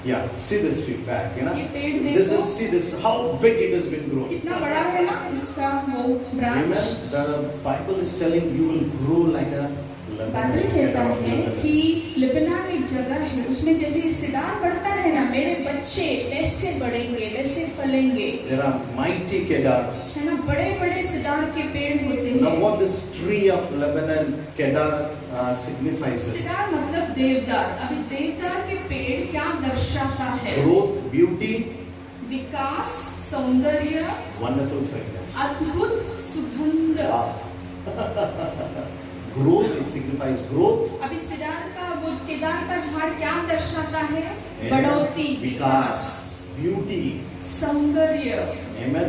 Yeah, see this tree back, ये पेड़ This देखो। is, see this, how big it has been grown. कितना बड़ा है ना इसका वो Amen. Branch. The Bible is telling you will grow like a Bible कहता है कि लेबनान एक जगह है, उसमें जैसे सितार बढ़ता है ना, मेरे बच्चे वैसे बढ़ेंगे, वैसे फलेंगे। There are mighty kedars. है ना, बड़े-बड़े सितार के पेड़ होते Now हैं। what this tree of Lebanon kedar signifies is sitar मतलब देवदार। अभी देवदार के पेड़ क्या दर्शाता है? growth, beauty, विकास, सौंदर्य, wonderful fragrance. अद्भुत सुगंध। Growth, it signifies growth. अभी सितार का वो केदार का झाड़ क्या दर्शाता है? Amen. बढ़ोतरी, विकास, beauty. सौंदर्य, Amen.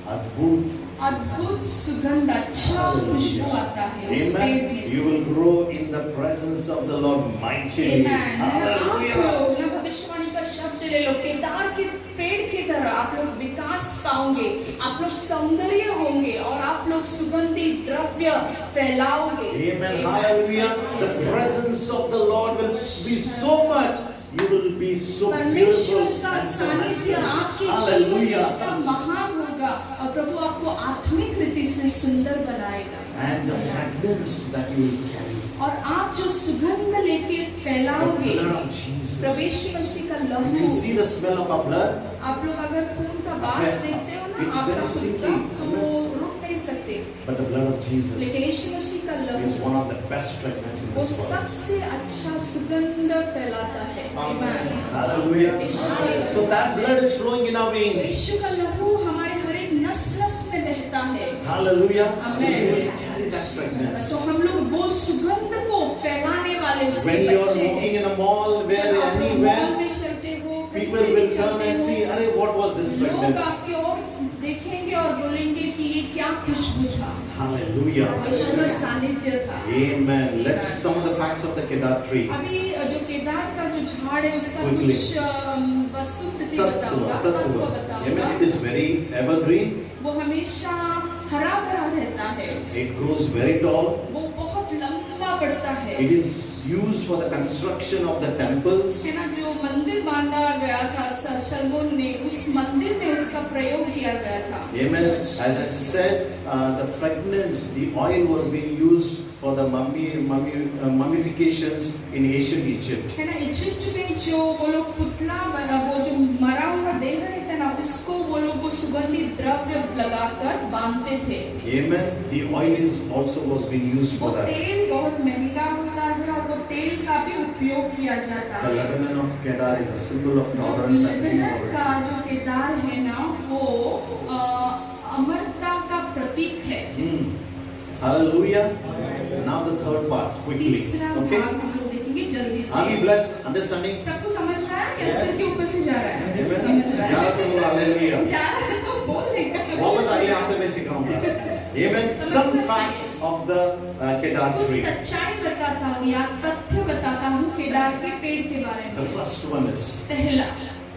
अद्भुत. अद्भुत सुगंध, अच्छा खुशबू आता है उस पेड़ Amen. में You से। will grow in the presence of the Lord mightily. Amen. आप Hallelujah. लोग ना भविष्यवाणी का शब्द ले लो, केदार के पेड़ की तरह आप लोग विकास पाओगे, आप लोग सौंदर्य होंगे और आप लोग सुगंधी द्रव्य फैलाओगे। Amen. Hallelujah. The presence of the Lord will be so much. You will be so परमेश्वर beautiful का and so सानिध्य handsome. आपके जीवन में Hallelujah. इतना महान होगा और प्रभु आपको आत्मिक रीति से सुंदर बनाएगा। And the fragrance that you will carry. और आप जो सुगंध लेके The फैलाओगे, blood of Jesus. प्रवेश मसीह का If you लहू। see the smell of our blood, आप लोग अगर खून का बास देखते हो ना, It's आपका very खुद का, stinky. तो रुक नहीं सकते। but the blood of Jesus लेकिन यीशु मसीह का is लहू one of the best fragrances in वो this world. सबसे अच्छा सुगंध फैलाता है। Amen. Hallelujah. So that blood is flowing in our veins. यीशु का लहू हमारे हर एक नस-नस में बहता है। Hallelujah. So Amen. you will carry that fragrance. तो हम लोग वो सुगंध को फैलाने वाले उसके When you are बच्चे walking हैं। in a mall, जब where आप लोग anywhere, मॉल में चलते हो, people कहीं भी will come चलते and हो, see, "Arey, what was this लोग fragrance?" आपकी ओर देखेंगे और बोलेंगे कि ये क्या खुशबू था, Hallelujah. यीशु का सानिध्य था। Amen. Let's some of the facts of the kedar tree. अभी जो केदार का जो झाड़ है उसका Quickly. कुछ वस्तु स्थिति तत्व, बताऊंगा, तत्व तत्व. बताऊंगा। Amen. It is very evergreen. वो हमेशा हरा भरा रहता है, It grows very tall. वो बहुत लंबा बढ़ता है। It is used for the construction of the temples. है ना, जो मंदिर बांधा गया था शलमोन ने, उस मंदिर में उसका प्रयोग किया गया था। Amen. As I said, the fragrance, the oil was being used for the mummifications in ancient Egypt. है ना, इजिप्ट में जो वो लोग पुतला बना, वो जो मरा हुआ देह रहता ना, उसको वो लोग वो सुगंधी द्रव्य लगाकर बांधते थे। Amen. The oil is also was being used वो for that. तेल बहुत महंगा होता है और वो तेल का भी उपयोग किया जाता The है। Lebanon of Kedar is a symbol of जो tolerance and being लेबनान का tolerant. जो केदार है ना, वो अमरता का प्रतीक है। Hallelujah. Now the third part, quickly. तीसरा Okay. भाग हम लोग देखेंगे जल्दी Are we से। blessed? Understanding? सबको समझ रहा है या सिर के ऊपर से जा रहा है? Amen. समझ रहा जा है? तो बोलो Hallelujah. जा रहा है तो बोल देगा। वापस अगले हफ्ते में सिखाऊंगा. Amen. Some facts of the Kedar कुछ tree. सच्चाई बताता हूँ या तथ्य बताता हूँ केदार के पेड़ के बारे The में। first one is पहला,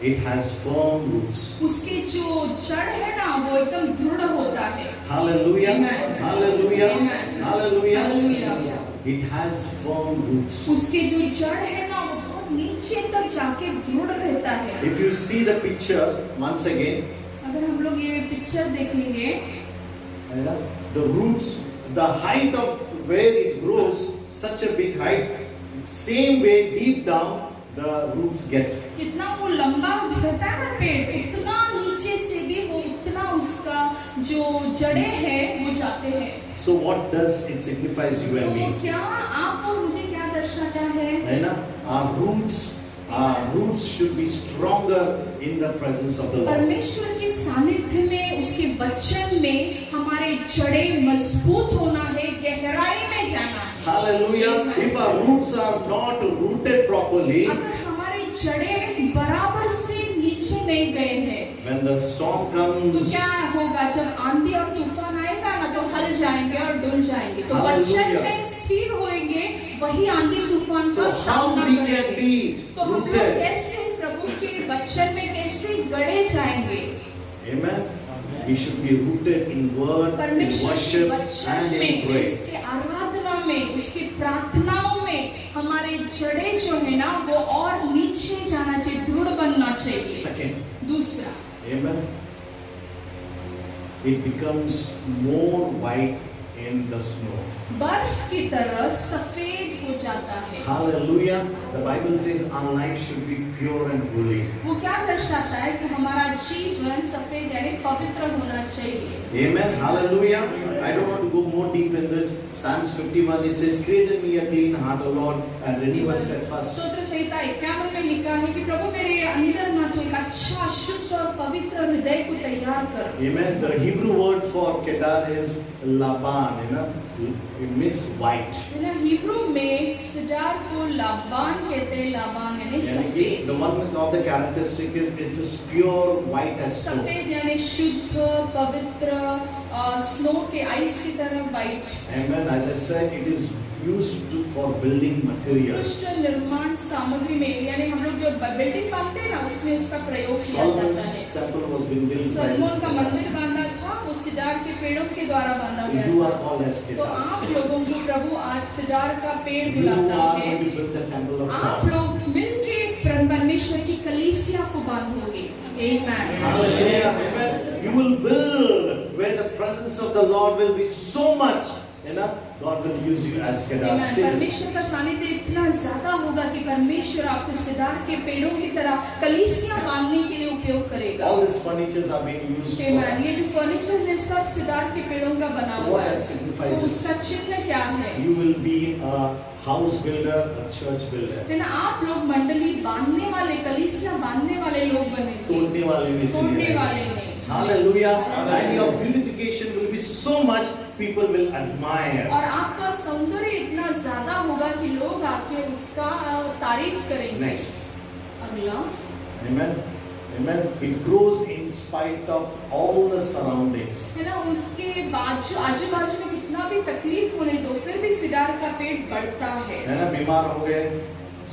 it has firm roots. उसके जो जड़ है ना, वो एकदम दृढ़ होता है। Hallelujah. Amen. Hallelujah. Amen. Hallelujah. Hallelujah. It has firm roots. उसके जो जड़ है ना, वो बहुत नीचे तक जाके दृढ़ रहता है। If you see the picture once again, अगर हम लोग ये पिक्चर देखेंगे, the roots, the height of where it grows, such a big height, same way deep down the roots get. कितना वो लंबा रहता है ना पेड़, उतना नीचे से भी वो उतना उसका जो जड़ें हैं वो जाते हैं। So what does it signifies you तो and वो me? क्या आप और मुझे क्या दर्शाता है? है ना? Our roots should be stronger in the presence of the Lord. परमेश्वर के सानिध्य में, उसके वचन में हमारे जड़ें मजबूत होना है, गहराई में जाना है। Hallelujah. If our roots are not rooted properly, अगर हमारे जड़ें बराबर से नीचे नहीं गए हैं, when the storm तो comes, क्या होगा? जब आंधी और तूफान आएगा ना, तो हल जाएंगे और डुल जाएंगे। तो Hallelujah. वचन में स्थिर होएंगे, वही आंधी तूफान so का how सामना we can करेंगे। be तो हम लोग rooted? कैसे प्रभु के वचन में कैसे गड़े जाएंगे? Amen. We should be rooted in word, in परमेश्वर के worship, वचन and in में, praise. उसके आराधना में, उसकी प्रार्थनाओं में हमारे जड़ें जो है ना, वो और नीचे जाना चाहिए, दृढ़ बनना चाहिए। Second, दूसरा, amen. It becomes more white in the snow. बर्फ की तरह सफेद हो जाता है। Hallelujah. The Bible says our life should be pure and holy. वो क्या दर्शाता है कि हमारा जीवन सफेद यानी पवित्र होना चाहिए। Amen. Hallelujah. I don't want to go more deep in this. Psalms 51 it says, "Create in me a clean heart, O Lord, and renew a steadfast." स्तोत्र संहिता 51 में लिखा है कि प्रभु मेरे अंदर ना तो एक अच्छा शुद्ध और पवित्र हृदय को तैयार कर। Amen. The Hebrew word for Kedar is Laban. You know, it means white. ना हिब्रू में सिडार को लाबान कहते हैं। लाबान यानी यानी कि सफेद। the one of the characteristic is it's as pure white as snow. सफेद यानी शुद्ध पवित्र स्नो के आइस की तरह white. Amen. As I said, it is used for building materials. उत्कृष्ट निर्माण सामग्री में यानी हम लोग जो बिल्डिंग बांधते हैं ना उसमें उसका प्रयोग किया जाता Solomon's है। temple was being built by Salmon का this मंदिर बांधा था वो सिडार के पेड़ों के द्वारा बांधा So गया you are था। called as तो आप Kedars. लोगों को प्रभु आज सिडार का पेड़ You बुलाता are है। going to build the temple of आप God. लोग मिलके परमेश्वर की कलीसिया को बांधोगे। Amen. Hallelujah. Amen. You will build where the presence of the Lord will be so much. You know, God will use you as Kedar. Amen. परमेश्वर का सानिध्य इतना ज्यादा होगा कि परमेश्वर आपको सिडार के पेड़ों की तरह कलीसिया बांधने के लिए उपयोग करेगा। All these furnitures are being used Amen. for. ये जो फर्नीचर है सब सिडार के पेड़ों का बना So हुआ what है। that signifies तो is उसका चिन्ह क्या है? you will be a house builder, a church builder. है ना, आप लोग मंडली बांधने वाले कलीसिया बांधने वाले लोग बनेंगे, तोड़ने वाले नहीं तोड़ने इसलिए वाले रहेंगे। नहीं। Hallelujah. And your beautification will be so much people will admire. और आपका सौंदर्य इतना ज्यादा होगा कि लोग आपके उसका तारीफ करेंगे। Next. अगला। Amen. Amen. It grows in spite of all the surroundings. है ना, उसके आजू बाजू में कितना भी तकलीफ होने दो फिर भी सिडार का पेड़ बढ़ता है। है ना, बीमार हो गए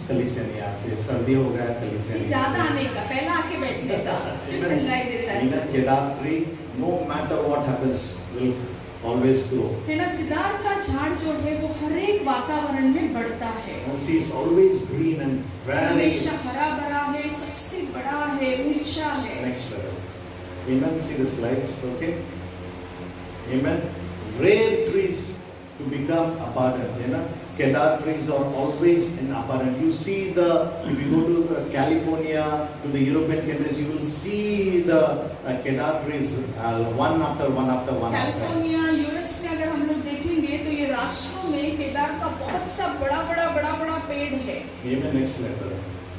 कलीसिया नहीं आते, सर्दी हो गया कलीसिया नहीं ज्यादा आते। आने का, पहला आके बैठने का, फिर Amen. ठंडाई देता है। Amen. Kedar tree, no matter what happens, will always grow. है ना, सिदार का झाड़ जो है वो हर एक वातावरण में बढ़ता है। And see, it's always green and very. हमेशा हरा भरा है, सबसे बड़ा है, ऊंचा है। Next level. Amen. See the slides, okay? Amen. Rare trees to become abundant. You know, Kedar trees are always in abundant. You see if you go to California, to the European countries, you will see the Kedar trees one after one after one after. California, US में अगर हम लोग देखेंगे तो ये राष्ट्रों में केदार का बहुत सा बड़ा पेड़ है। Amen. Next level.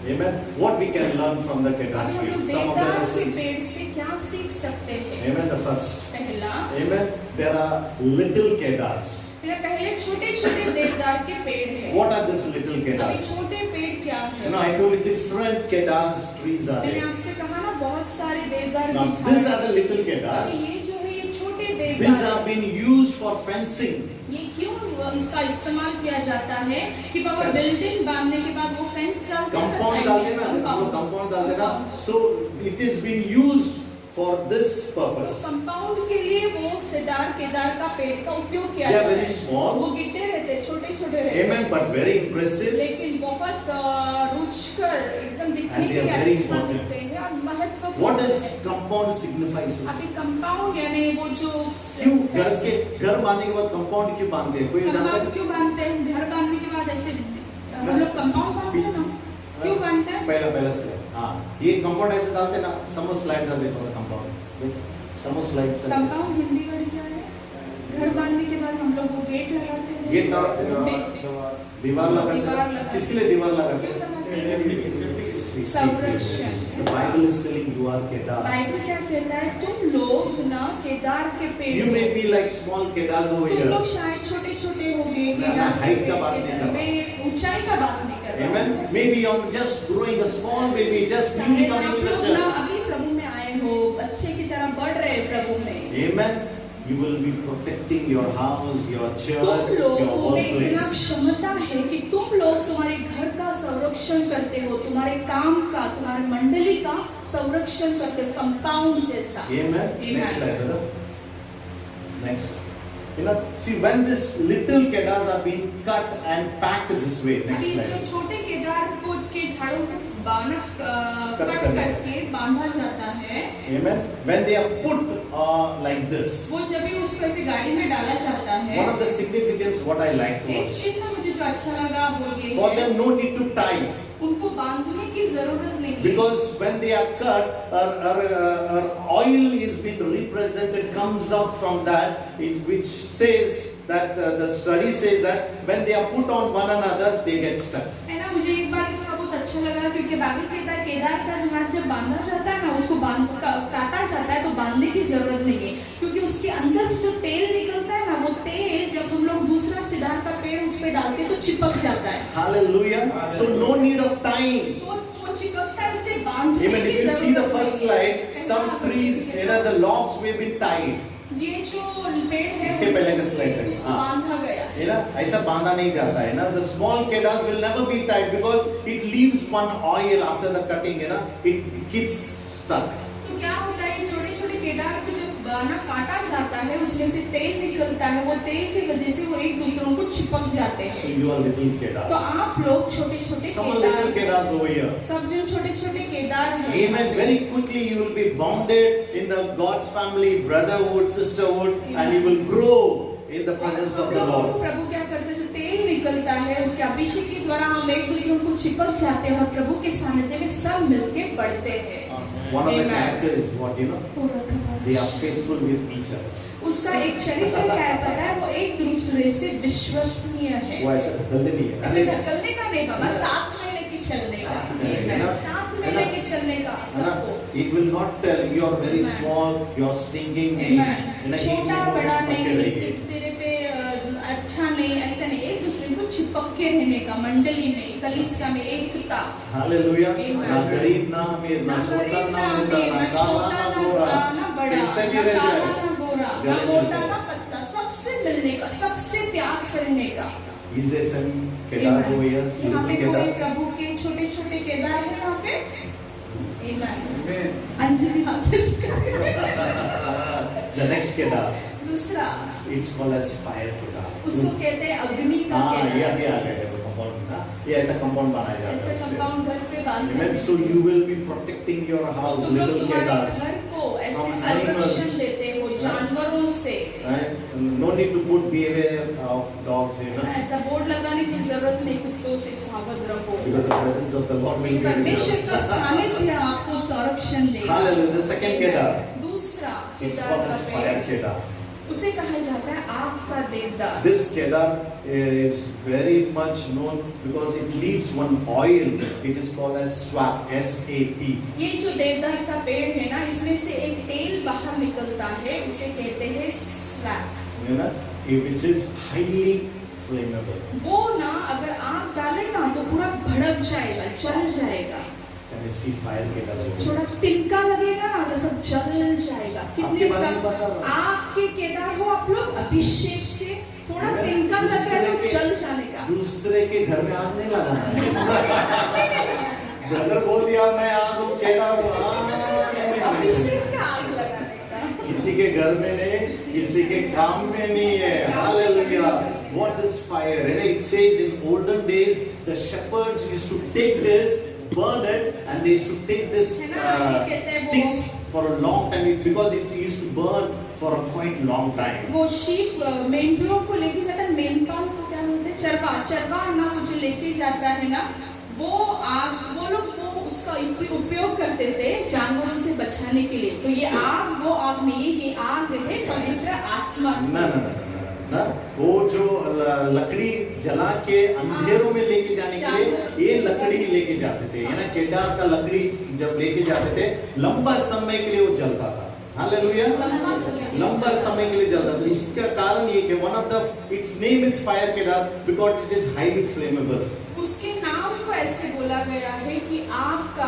Amen. What we can learn from the Kedar अभी हम लोग tree? Some of the देवदार के lessons. पेड़ से क्या सीख सकते हैं? Amen. The first. पहला, Amen. There are little Kedars. पहले छोटे देवदार के पेड़ हैं। What are these little अभी Kedars? छोटे पेड़ क्या You है? know, I told you different Kedars trees are मैंने there. आपसे कहा ना बहुत सारे देवदार Now, के these झाड़ are the little हैं। Kedars. ये जो है ये छोटे These देवदार have been used for fencing. ये क्यों इसका इस्तेमाल किया जाता है कि बाबा Fence. बिल्डिंग बांधने के बाद वो फेंस डालते हैं ना Compound साइड डालते में, ना, हम लोग compound। compound डालते ना. So it is being used for this purpose. Compound के लिए वो सिडार केदार का पेड़ का उपयोग किया They are जाता very है। small. वो गिट्टे रहते छोटे रहते Amen. But very impressive. लेकिन बहुत रुचिकर एकदम दिखने And they के are लिए very अच्छा important. लगते हैं और महत्वपूर्ण What does है। compound signifies? अभी कंपाउंड यानी वो जो क्यों घर बांधने के बाद कंपाउंड क्यों बांधते हैं? कोई जानता कंपाउंड है? क्यों बांधते हैं? घर बांधने के बाद ऐसे हम लोग कंपाउंड बांधते हैं ना, क्यों बांधते हैं? पहला स्लाइड. हाँ, ये कंपाउंड ऐसे डालते हैं ना. Some slides are there for the compound. Some slides are there. Compound Hindi word क्या है? घर बांधने के बाद हम लोग वो गेट लगाते हैं। गेट लगाते हैं, दीवार लगाते दीवार हैं. लगाते किसके लिए दीवार लगाते क्यों हैं? लगाते हैं? संरक्षण। The Bible is telling you are Kedar. Bible क्या कहता है? तुम लोग ना केदार के पेड़ You may be like small Kedars over तुम लोग here. शायद छोटे होंगे मैं केदार के height का पेड़ बात के नहीं तरह। कर रहा। मैं ऊंचाई का बात नहीं कर रहा। Amen. Maybe you're just growing a small baby, just newly शायद coming आप to the लोग ना church. अभी प्रभु में आए हो, बच्चे की तरह बढ़ रहे प्रभु में। Amen. You will be protecting your house, your church, तुम your लोगों में इतना workplace. क्षमता है कि तुम लोग तुम्हारे घर का संरक्षण करते हो, तुम्हारे काम का, तुम्हारे मंडली का संरक्षण करते हो, कंपाउंड जैसा। Amen. Amen. Next slide, brother. Next. You know, see when this little Kedars are being cut and packed this way. Next अभी जो slide. छोटे केदार के झाड़ों को कट करके बांधा जाता है। Amen. When they are put like this, वो जब भी उसको ऐसे गाड़ी में डाला जाता है, one of the significance what I like एक was, चिन्ह मुझे जो अच्छा लगा वो ये for है, them no need to tie, उनको बांधने की जरूरत नहीं है। because when they are cut, oil is being represented, comes out from that, which says that the study says that when they are put on one another, they get stuck. है ना, मुझे एक बार इसका बहुत अच्छा लगा क्योंकि बाइबल कहता है केदार का झाड़ जब बांधा जाता है ना, उसको काटा जाता है तो बांधने की जरूरत नहीं है, क्योंकि उसके अंदर से जो तेल निकलता है ना, वो तेल जब हम लोग दूसरा सिदार का पेड़ उस पे डालते हैं तो चिपक जाता है। Hallelujah. So no need of tying. तो वो चिपकता है, इसलिए बांधने Even की if you see the जरूरत first नहीं है। slide, some trees, the logs may be tied. ये जो पेड़ है इसके पहले का slide है। उसको बांधा गया। ऐसा बांधा नहीं जाता है ना। The small kedas will never be tied because it leaves one oil after the cutting, it keeps stuck. तो क्या होता है, छोटे-छोटे केदार को जब काटा जाता है उसमें से तेल निकलता है, वो तेल की वजह से वो एक दूसरों को चिपक जाते So हैं। you are little kedas. तो आप लोग छोटे-छोटे Some are little Kedar, kedas over here. सब जो छोटे-छोटे केदार हैं, Amen. Very quickly you will be bounded in the God's family, brotherhood, sisterhood, and you will grow in the presence of the Lord. प्रभु क्या करते हैं, जो तेल निकलता है उसके अभिषेक के द्वारा हम एक दूसरों को चिपक जाते हैं और प्रभु के सानिध्य में सब मिलके बढ़ते हैं। One of the Amen. characters is what they are faithful with each other. उसका एक चरित्र क्या है पता है, वो एक दूसरे से विश्वसनीय है। वो ऐसा ढकलते नहीं ऐसे है। ढकलने का नहीं बाबा, साथ में लेके चलने का, साथ में लेके चलने का सबको। It will not tell you are very small, you are stinking. छोटा बड़ा नहीं, तेरे पे अच्छा नहीं, ऐसा नहीं, एक दूसरे को चिपक के रहने का, मंडली में, कलीसिया में एकता। हालेलुया। ना गरीब ना अमीर, ना छोटा ना मोटा, ना काला ना गोरा, ना बड़ा, इससे भी ना रह काला जाए। ना गोरा, ना मोटा ना पतला, सबसे मिलने का, सबसे प्यार से रहने का। Is there some kedas over here? यहाँ पे कोई Kedas? प्रभु के छोटे-छोटे केदार हैं यहाँ पे? Amen. अंजलि हाथ The next kedar, दूसरा, it's called as fire kedar. उसको कहते हैं अग्नि का हाँ, ये केदार। अभी आ गए हैं कंपाउंड ना, ये ऐसा कंपाउंड बनाया जाता ऐसे है उससे। कंपाउंड घर पे बांधते Amen. हैं। So you will be protecting your house, तुम लोग little तुम्हारे kedars. घर को ऐसे From संरक्षण animals. देते हो जानवरों से। Right? No need to put beware of dogs, ऐसा बोर्ड लगाने की जरूरत नहीं, कुत्तों से सावध रहो। because the presence of the Lord will be with परमेश्वर you. का सानिध्य आपको संरक्षण देगा। Hallelujah. The second kedar, दूसरा it's केदार called का as fire पेड़, kedar. उसे कहा जाता है आग का देवदार। This kedar is very much known because it leaves one oil. It is called as swap, S-A-P. ये जो देवदार का पेड़ है ना, इसमें से एक तेल बाहर निकलता है, उसे कहते हैं swap. Which is highly flammable. वो ना अगर आग डाले ना तो पूरा भड़क जाएगा, जल जाएगा। Can you see fire kedars over here? थोड़ा तिनका लगेगा ना तो सब जल जाएगा। कितने आपके बारे में सब बता रहा हूँ। आग के केदार हो आप लोग, अभिषेक से थोड़ा तिनका लग रहा है तो जल जाने का। दूसरे के घर में आग नहीं लगाना। ब्रदर बोल दिया मैं आग हूँ, केदार हूँ, अभिषेक का आग लगाने का। किसी के घर में नहीं, किसी के काम में नहीं है। Hallelujah. What is fire? It says in olden days the shepherds used to take this, burn it, and they used to take this sticks for a long time because it used to burn for a quite long time. वो sheep मेंढरों को लेके जाता है, मेंढपाल को क्या बोलते हैं, चरवा ना, वो जो लेके जाता है ना, वो आग, वो लोग वो उसका उपयोग करते थे जानवरों से बचाने के लिए। तो ये आग वो आग नहीं है, ये आग है पवित्र आत्मा। ना वो जो लकड़ी जला के अंधेरों में लेके जाने के लिए ये लकड़ी लेके जाते थे, ना केदार का लकड़ी जब लेके जाते थे लंबा समय के लिए वो जलता था। हालेलुया। लंबा समय के लिए जलता था। इसका कारण ये कि one of the its name is fire kedar because it is highly flammable. उसके नाम को ऐसे बोला गया है कि आग का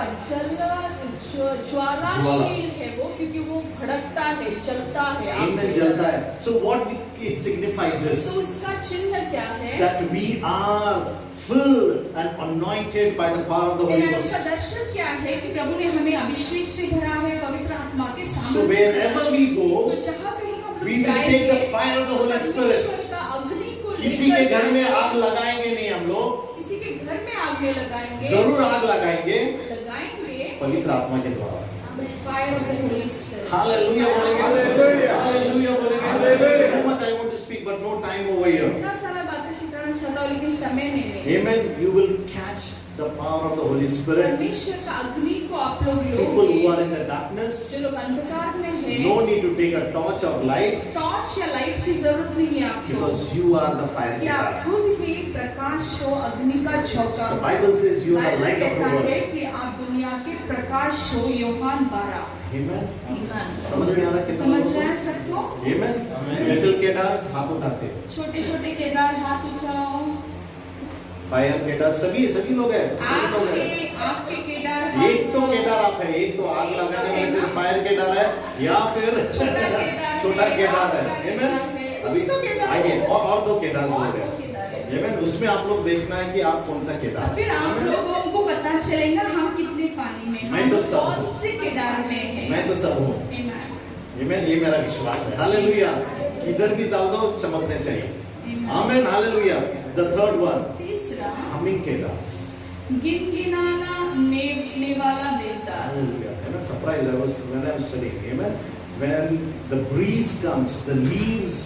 ज्वालाशील है वो, क्योंकि वो भड़कता है, जलता है, आग में जलता है। So what it signifies is तो उसका चिन्ह क्या है? that we are filled and anointed by the power of the Holy Ghost. उसका दर्शन क्या है कि प्रभु ने हमें अभिषेक से भरा है, पवित्र आत्मा के So सामर्थ्य से। wherever we go, तो जहाँ पे हम we लोग will take the जाएंगे, fire of the Holy Spirit. परमेश्वर का अग्नि को किसी के लेकर घर में जाएंगे। आग लगाएंगे नहीं हम लोग, किसी के घर में आग में लगाएंगे, जरूर आग लगाएंगे लगाएंगे पवित्र आत्मा के द्वारा। Fire of the Holi spirit. Hallelujah बोलेंगे, हालेलुया बोलेंगे। So much I want to speak but no time over here. इतना सारा बातें सिखाना चाहता हूँ लेकिन समय नहीं है। Amen. You will catch the power of the Holy Spirit. परमेश्वर का अग्नि को आप लोग People who लोगे, are in the darkness, जो लोग अंधकार में हैं, no need to take a torch of light torch या लाइट की जरूरत नहीं है आपको, because you are the fire कि आप giver. खुद ही प्रकाश हो, अग्नि का झोंका। The Bible says you are the Bible light of the कहता है world. कि आप दुनिया के प्रकाश हो, यूहान 12। Amen. ईमान। समझ में आ रहा है कितना समझ लोगों रहे हैं को? सबको? Amen. Little kedas हाथ उठाते हैं. छोटे छोटे केदार हाथ उठाओ, Fire kedas सभी लोग हैं. सभी लोग हैं. आपके केदार हाथ एक तो उठाओ। केदार आप है, एक तो आग लगाने वाले सिर्फ फायर केदार है या फिर छोटा केदार है। Amen. अभी आइए और दो केदार हो और गए। दो केदार है। Amen. उसमें आप लोग देखना है कि आप कौन सा केदार। फिर आप लोगों को पता चलेगा हम कितने पानी में हैं। मैं तो सब कौन हूँ। से केदार में हैं। मैं तो सब हूँ। Amen. Amen. ये मेरा विश्वास है। हालेलुया। किधर भी डाल दो चमकने चाहिए। आमेन। हालेलुया। The third one. तीसरा, Humming kedas. गिनगिनाना नेवने वाला देवदार। Hallelujah. And a surprise I was when I was studying. Amen. When the breeze comes, the leaves,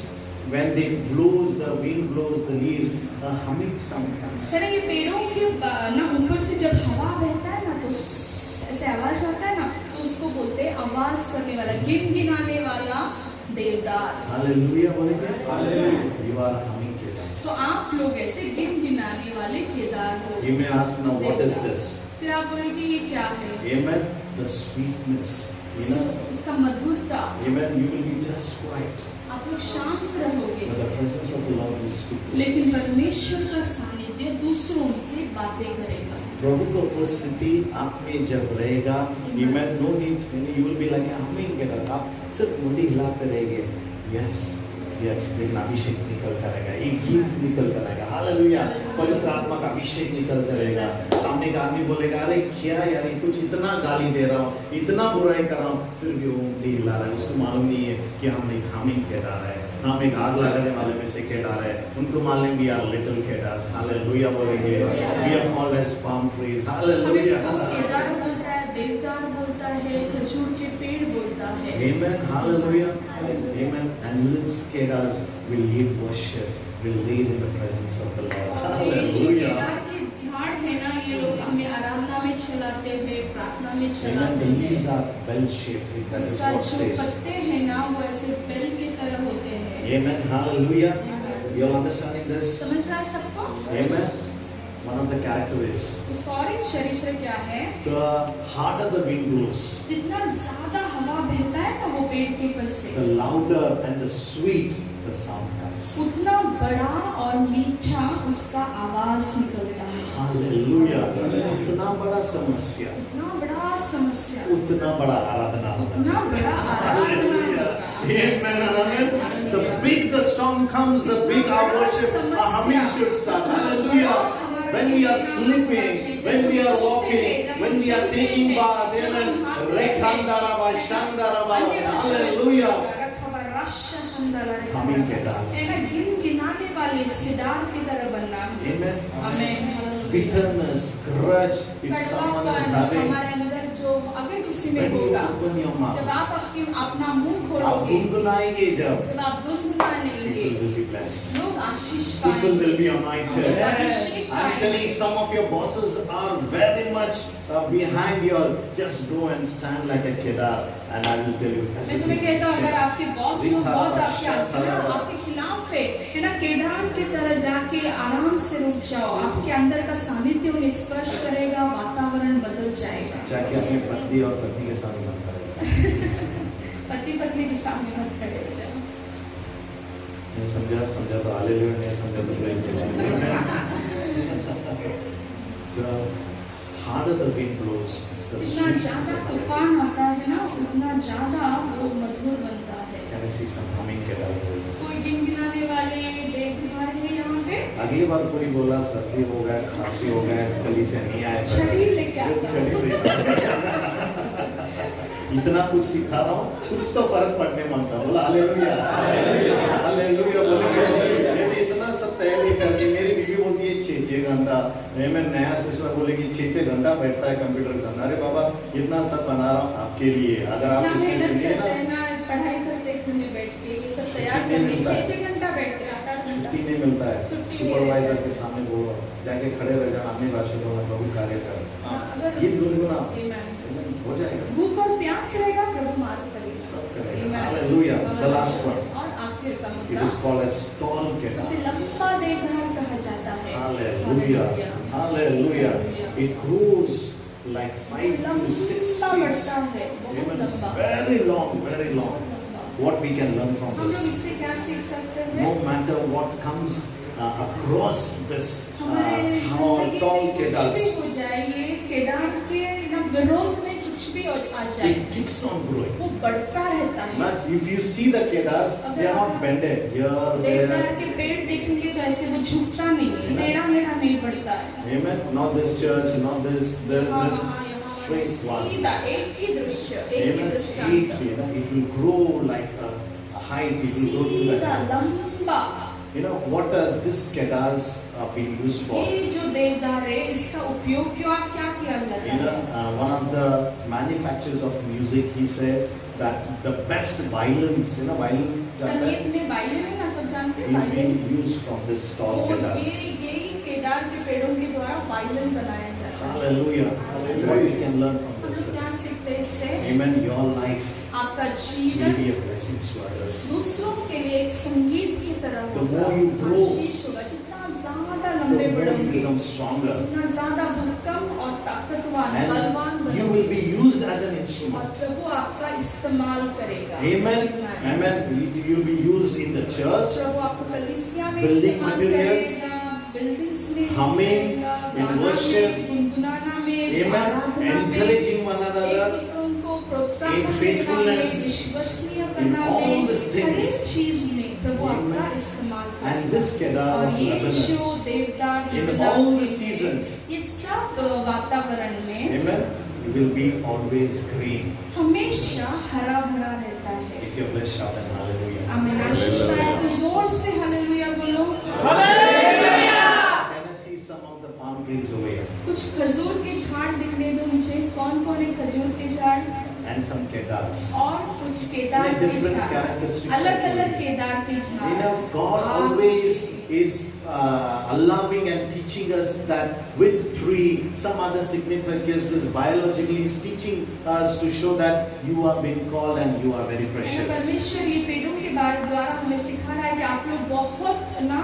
when they blows, the wind blows the leaves, a humming sound comes. Sir ये पेड़ों के ना ऊपर से जब हवा बहता है ना तो ऐसे आवाज आता है ना तो उसको बोलते हैं आवाज करने वाला, गिनगिनाने वाला देवदार। Hallelujah बोलेंगे? Hallelujah. You are humming kedas. तो आप लोग ऐसे गिनगिनाने वाले केदार हो। You may ask now, what is this? फिर आप बोलेंगे ये क्या है? Amen. The sweetness. You know? इसका मधुरता। Amen. You will be just quiet. आप लोग शांत रहोगे, But the presence of the Lord will speak to लेकिन you. परमेश्वर का सानिध्य दूसरों से बातें करेगा। प्रभु की उपस्थिति आप में जब रहेगा, Amen. No need. You will be like a humming kedas. आप सिर्फ मुंडी हिलाते रहेंगे। Yes. Yes, लेकिन अभिषेक निकलता रहेगा, एक गीत निकलता रहेगा। हालेलुया। पवित्र आत्मा का अभिषेक निकलता रहेगा। सामने का आदमी बोलेगा, अरे क्या यार ये कुछ इतना गाली दे रहा हूँ, इतना बुराई कर रहा हूँ, फिर भी वो उंगली हिला रहा है। उसको मालूम नहीं है कि हम एक हामिंग केदार है, हम एक आग लगाने वाले में से केदार है। उनको मालूम भी यार लिटिल केदार्स। हालेलुया बोलेंगे। We are called as palm trees. Hallelujah. Kedar बोलता है, देवदार बोलता है, खजूर के पेड़ बोलता है। Amen. Hallelujah. Amen. And little kedas will lead worship, will lead in the presence of the Lord. और ये जो Hallelujah. केदार के झाड़ है ना, ये लोग हमें आराधना में चलाते हैं, प्रार्थना में Amen. चलाते The leaves हैं। are bell shaped. That is इसका what जो says. पत्ते हैं ना वो ऐसे बेल की तरह होते हैं। Amen. Hallelujah. You are understanding this? समझ रहा है सबको? Amen. One of the characteristics. उसका और एक चरित्र क्या है? The harder the wind blows, जितना ज्यादा हवा बहता है ना वो पेड़ के ऊपर the से, louder and the sweet the sound comes. उतना बड़ा और मीठा उसका आवाज निकलता है। Hallelujah. जितना बड़ा समस्या, इतना बड़ा समस्या, उतना बड़ा आराधना होगा। उतना बड़ा आराधना होगा। Amen and amen. The big the storm comes, the big our worship, our humming should start. Hallelujah. When we are sleeping, when we are walking, when we are taking bath, amen. Rekhandaraba, Shandaraba. Hallelujah. Humming kedas. गिनगिनाने वाले सितार की तरह बनना। Amen. Amen. Bitterness, grudge, if someone is कड़वापन having, हमारे अंदर जो अगर किसी में when you होगा, open your जब mouth, आप अपना मुंह आप खोलोगे, गुनगुनाएंगे जब, जब आप गुनगुनाएंगे, people will be blessed. लोग आशीष People will पाएंगे। be anointed. Abhishek I'm telling पाएंगे। some of your bosses are very much behind you. Just go and stand like a kedar, and I will tell you. मैं तुम्हें कहता हूँ अगर आपके boss लोग बहुत आपके खिलाफ है ना, केदार की तरह जाके आराम से रुक जाओ, आपके अंदर का सानिध्य उन्हें स्पर्श करेगा, वातावरण बदल जाएगा। जाके अपने पति और पत्नी के सामने मत करेगा। पति पत्नी के सामने मत करेगा। नहीं समझा तो हालेलुया, नहीं समझा तो praise God. The harder the wind blows, the जितना sweeter ज्यादा the तूफान आता है ना, उतना ज्यादा वो मधुर बनता है। Can I see some humming kedas? कोई गिनगिनाने वाले देवदार है यहाँ पे? अगली बार कोई बोला सर्दी हो गया, खांसी हो गया, कली से नहीं आया, छड़ी लेके आता है। इतना कुछ सिखा रहा हूँ, कुछ तो फर्क पड़ने मांगता हूँ। बोला हालेलुया, हालेलुया बोलेंगे। मैंने इतना सब तैयारी करके मेरी बीवी बोलती है छेचेगा घंटा, मैं नया सिस्टम बोले कि 6 घंटा बैठता है कंप्यूटर के सामने। अरे बाबा इतना सब बना रहा हूँ आपके लिए, अगर आप इतना इसमें से मेहनत लिए करते हैं ना ना, पढ़ाई करते घर में बैठ के ये सब तैयार करने 6 घंटा बैठते हैं, 8 घंटा छुट्टी नहीं मिलता है। छुट्टी सुपरवाइजर नहीं के सामने बोलो, जाके खड़े रह जाना, अपनी भाषा में प्रभु कार्य कर, अगर गीत गुनगुना, Amen. हो जाएगा, भूख और प्यास रहेगा प्रभु मार्ग करेगा। सब करेगा। Amen. Hallelujah. The last one. और आखिर का It is मुद्दा called as tall उसे kedar. लंबा देवदार कहा जाता है। Hallelujah. Hallelujah. It grows like 5 to 6 लंबा feet. बढ़ता है, बहुत Amen. लंबा। Very long, very long. What we can learn from हम लोग this? इससे क्या सीख सकते No हैं? matter what comes across this हमारे how जिंदगी tall में कुछ भी kedars, हो जाए, ये केदार के ना विरोध में कुछ भी आ जाए, it keeps on growing. वो बढ़ता रहता है। But if you see the kedars, they are not bended here, देवदार there. के पेड़ देखेंगे तो ऐसे वो झुकता नहीं है, टेढ़ा मेढ़ा नहीं बढ़ता है। Amen. Not this church, not this. There is हाँ, this हाँ, यहाँ straight one. सीधा एक ही दृश्य, एक ही Amen. दृष्टांत। It will grow like a height. It will go to the सीधा heavens. लंबा। You know what does this kedars been used for? ये जो देवदार है इसका उपयोग क्या किया जाता You know, है? one of the manufacturers of music, he said that the best violins, violin संगीत में वायलिन है ना, सब जानते हैं is violin. being used from this tall तो kedars. ये केदार के पेड़ों के द्वारा वायलिन बनाया जाता है। Hallelujah. What we can learn from हम this लोग क्या is, सीखते हैं इससे? amen, your life आपका will जीवन be a blessing to others. दूसरों के लिए एक संगीत की तरह The होगा, more you grow, आशीष होगा। जितना ज्यादा The लंबे more you बढ़ेंगे, become stronger. उतना ज्यादा भक्कम और ताकतवान, बलवान And you बनोगे। will be used as an और instrument. प्रभु आपका इस्तेमाल करेगा। Amen. Amen. You will be used in the church, प्रभु आपको कलीसिया में Building इस्तेमाल materials, करेगा, बिल्डिंग्स में यूज humming, करेगा, in गाना worship, में, गुनगुनाना में, Amen. आराधना में, Encouraging one एक another, दूसरों को प्रोत्साहन in देना में, faithfulness, विश्वसनीय in करना all में, these हर things. एक चीज में प्रभु Amen. आपका इस्तेमाल And करेगा। this kedar और of ये Lebanon, जो देवदार in देवदार all the के- seasons, ये सब वातावरण में amen, you will be always green. हमेशा हरा भरा रहता है। If you're blessed, shout and hallelujah. आमीन। आशीष पाए तो जोर से हालेलुया बोलो। Can I see some of the palm trees over here? कुछ खजूर के झाड़ दिखने दो मुझे। कौन कौन है खजूर के झाड़? And some kedars. और कुछ केदार के Different झाड़, characteristics अलग of अलग the- केदार के झाड़। You know, God always is allowing and teaching us that with tree, some other significance is biologically is teaching us to show that you are being called and you are very precious. परमेश्वर ये पेड़ों के बारे द्वारा हमें सिखा रहा है कि आप लोग बहुत ना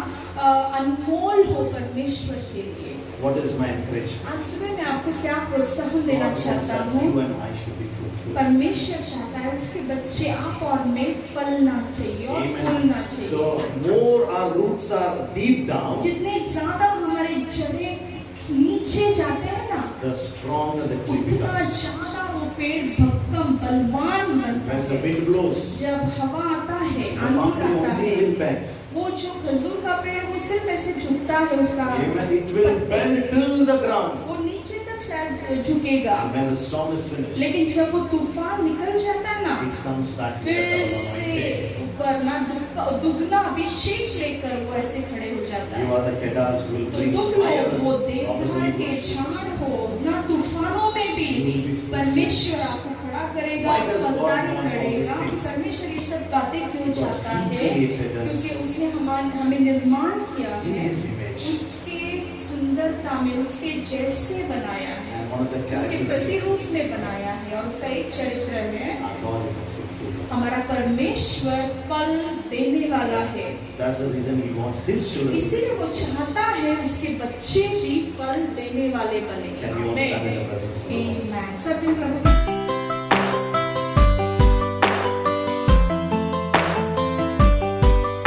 अनमोल हो परमेश्वर के लिए। What is my encouragement? आज सुबह मैं आपको क्या प्रोत्साहन देना God wants चाहता that हूँ? you and I should be fruitful. परमेश्वर चाहता है उसके बच्चे आप और मैं फलना चाहिए और फूलना Amen. चाहिए। The more our roots are deep down, जितने ज्यादा हमारे जड़ें नीचे जाते हैं ना, the stronger the tree उतना becomes. ज्यादा वो पेड़ भक्कम बलवान बनता When the है। wind blows, जब हवा आता है, the आंधी mountain आता only है, will bend. वो जो खजूर का पेड़ वो सिर्फ ऐसे झुकता है, उसका Amen. It will bend till the ground. वो नीचे तक शायद झुकेगा, When the storm is finished, लेकिन जब वो तूफान निकल जाता है ना, it comes back to the फिर cover से of my ऊपर ना दुगना अभिषेक लेकर वो ऐसे खड़े हो जाता You है। are the kedars who will तो bring तुम fire लोग वो of the देवदार Holy के Ghost. झाड़ हो ना, तूफानों में भी परमेश्वर आपको खड़ा करेगा, Why does God फलदार want all these करेगा। things? परमेश्वर ये सब बातें क्यों Because चाहता He है? created us क्योंकि उसने हमें निर्माण किया in है, His image. उसके सुंदरता में उसके जैसे बनाया है, And one of the उसके characteristics प्रतिरूप is में बनाया है। और उसका एक चरित्र है, our God is a fruitful God. हमारा परमेश्वर फल देने वाला है। That's the reason He wants His children. इसीलिए वो चाहता है उसके बच्चे भी फल देने वाले बने। Can we all stand in the presence of the Lord? Amen. सब दिन प्रभु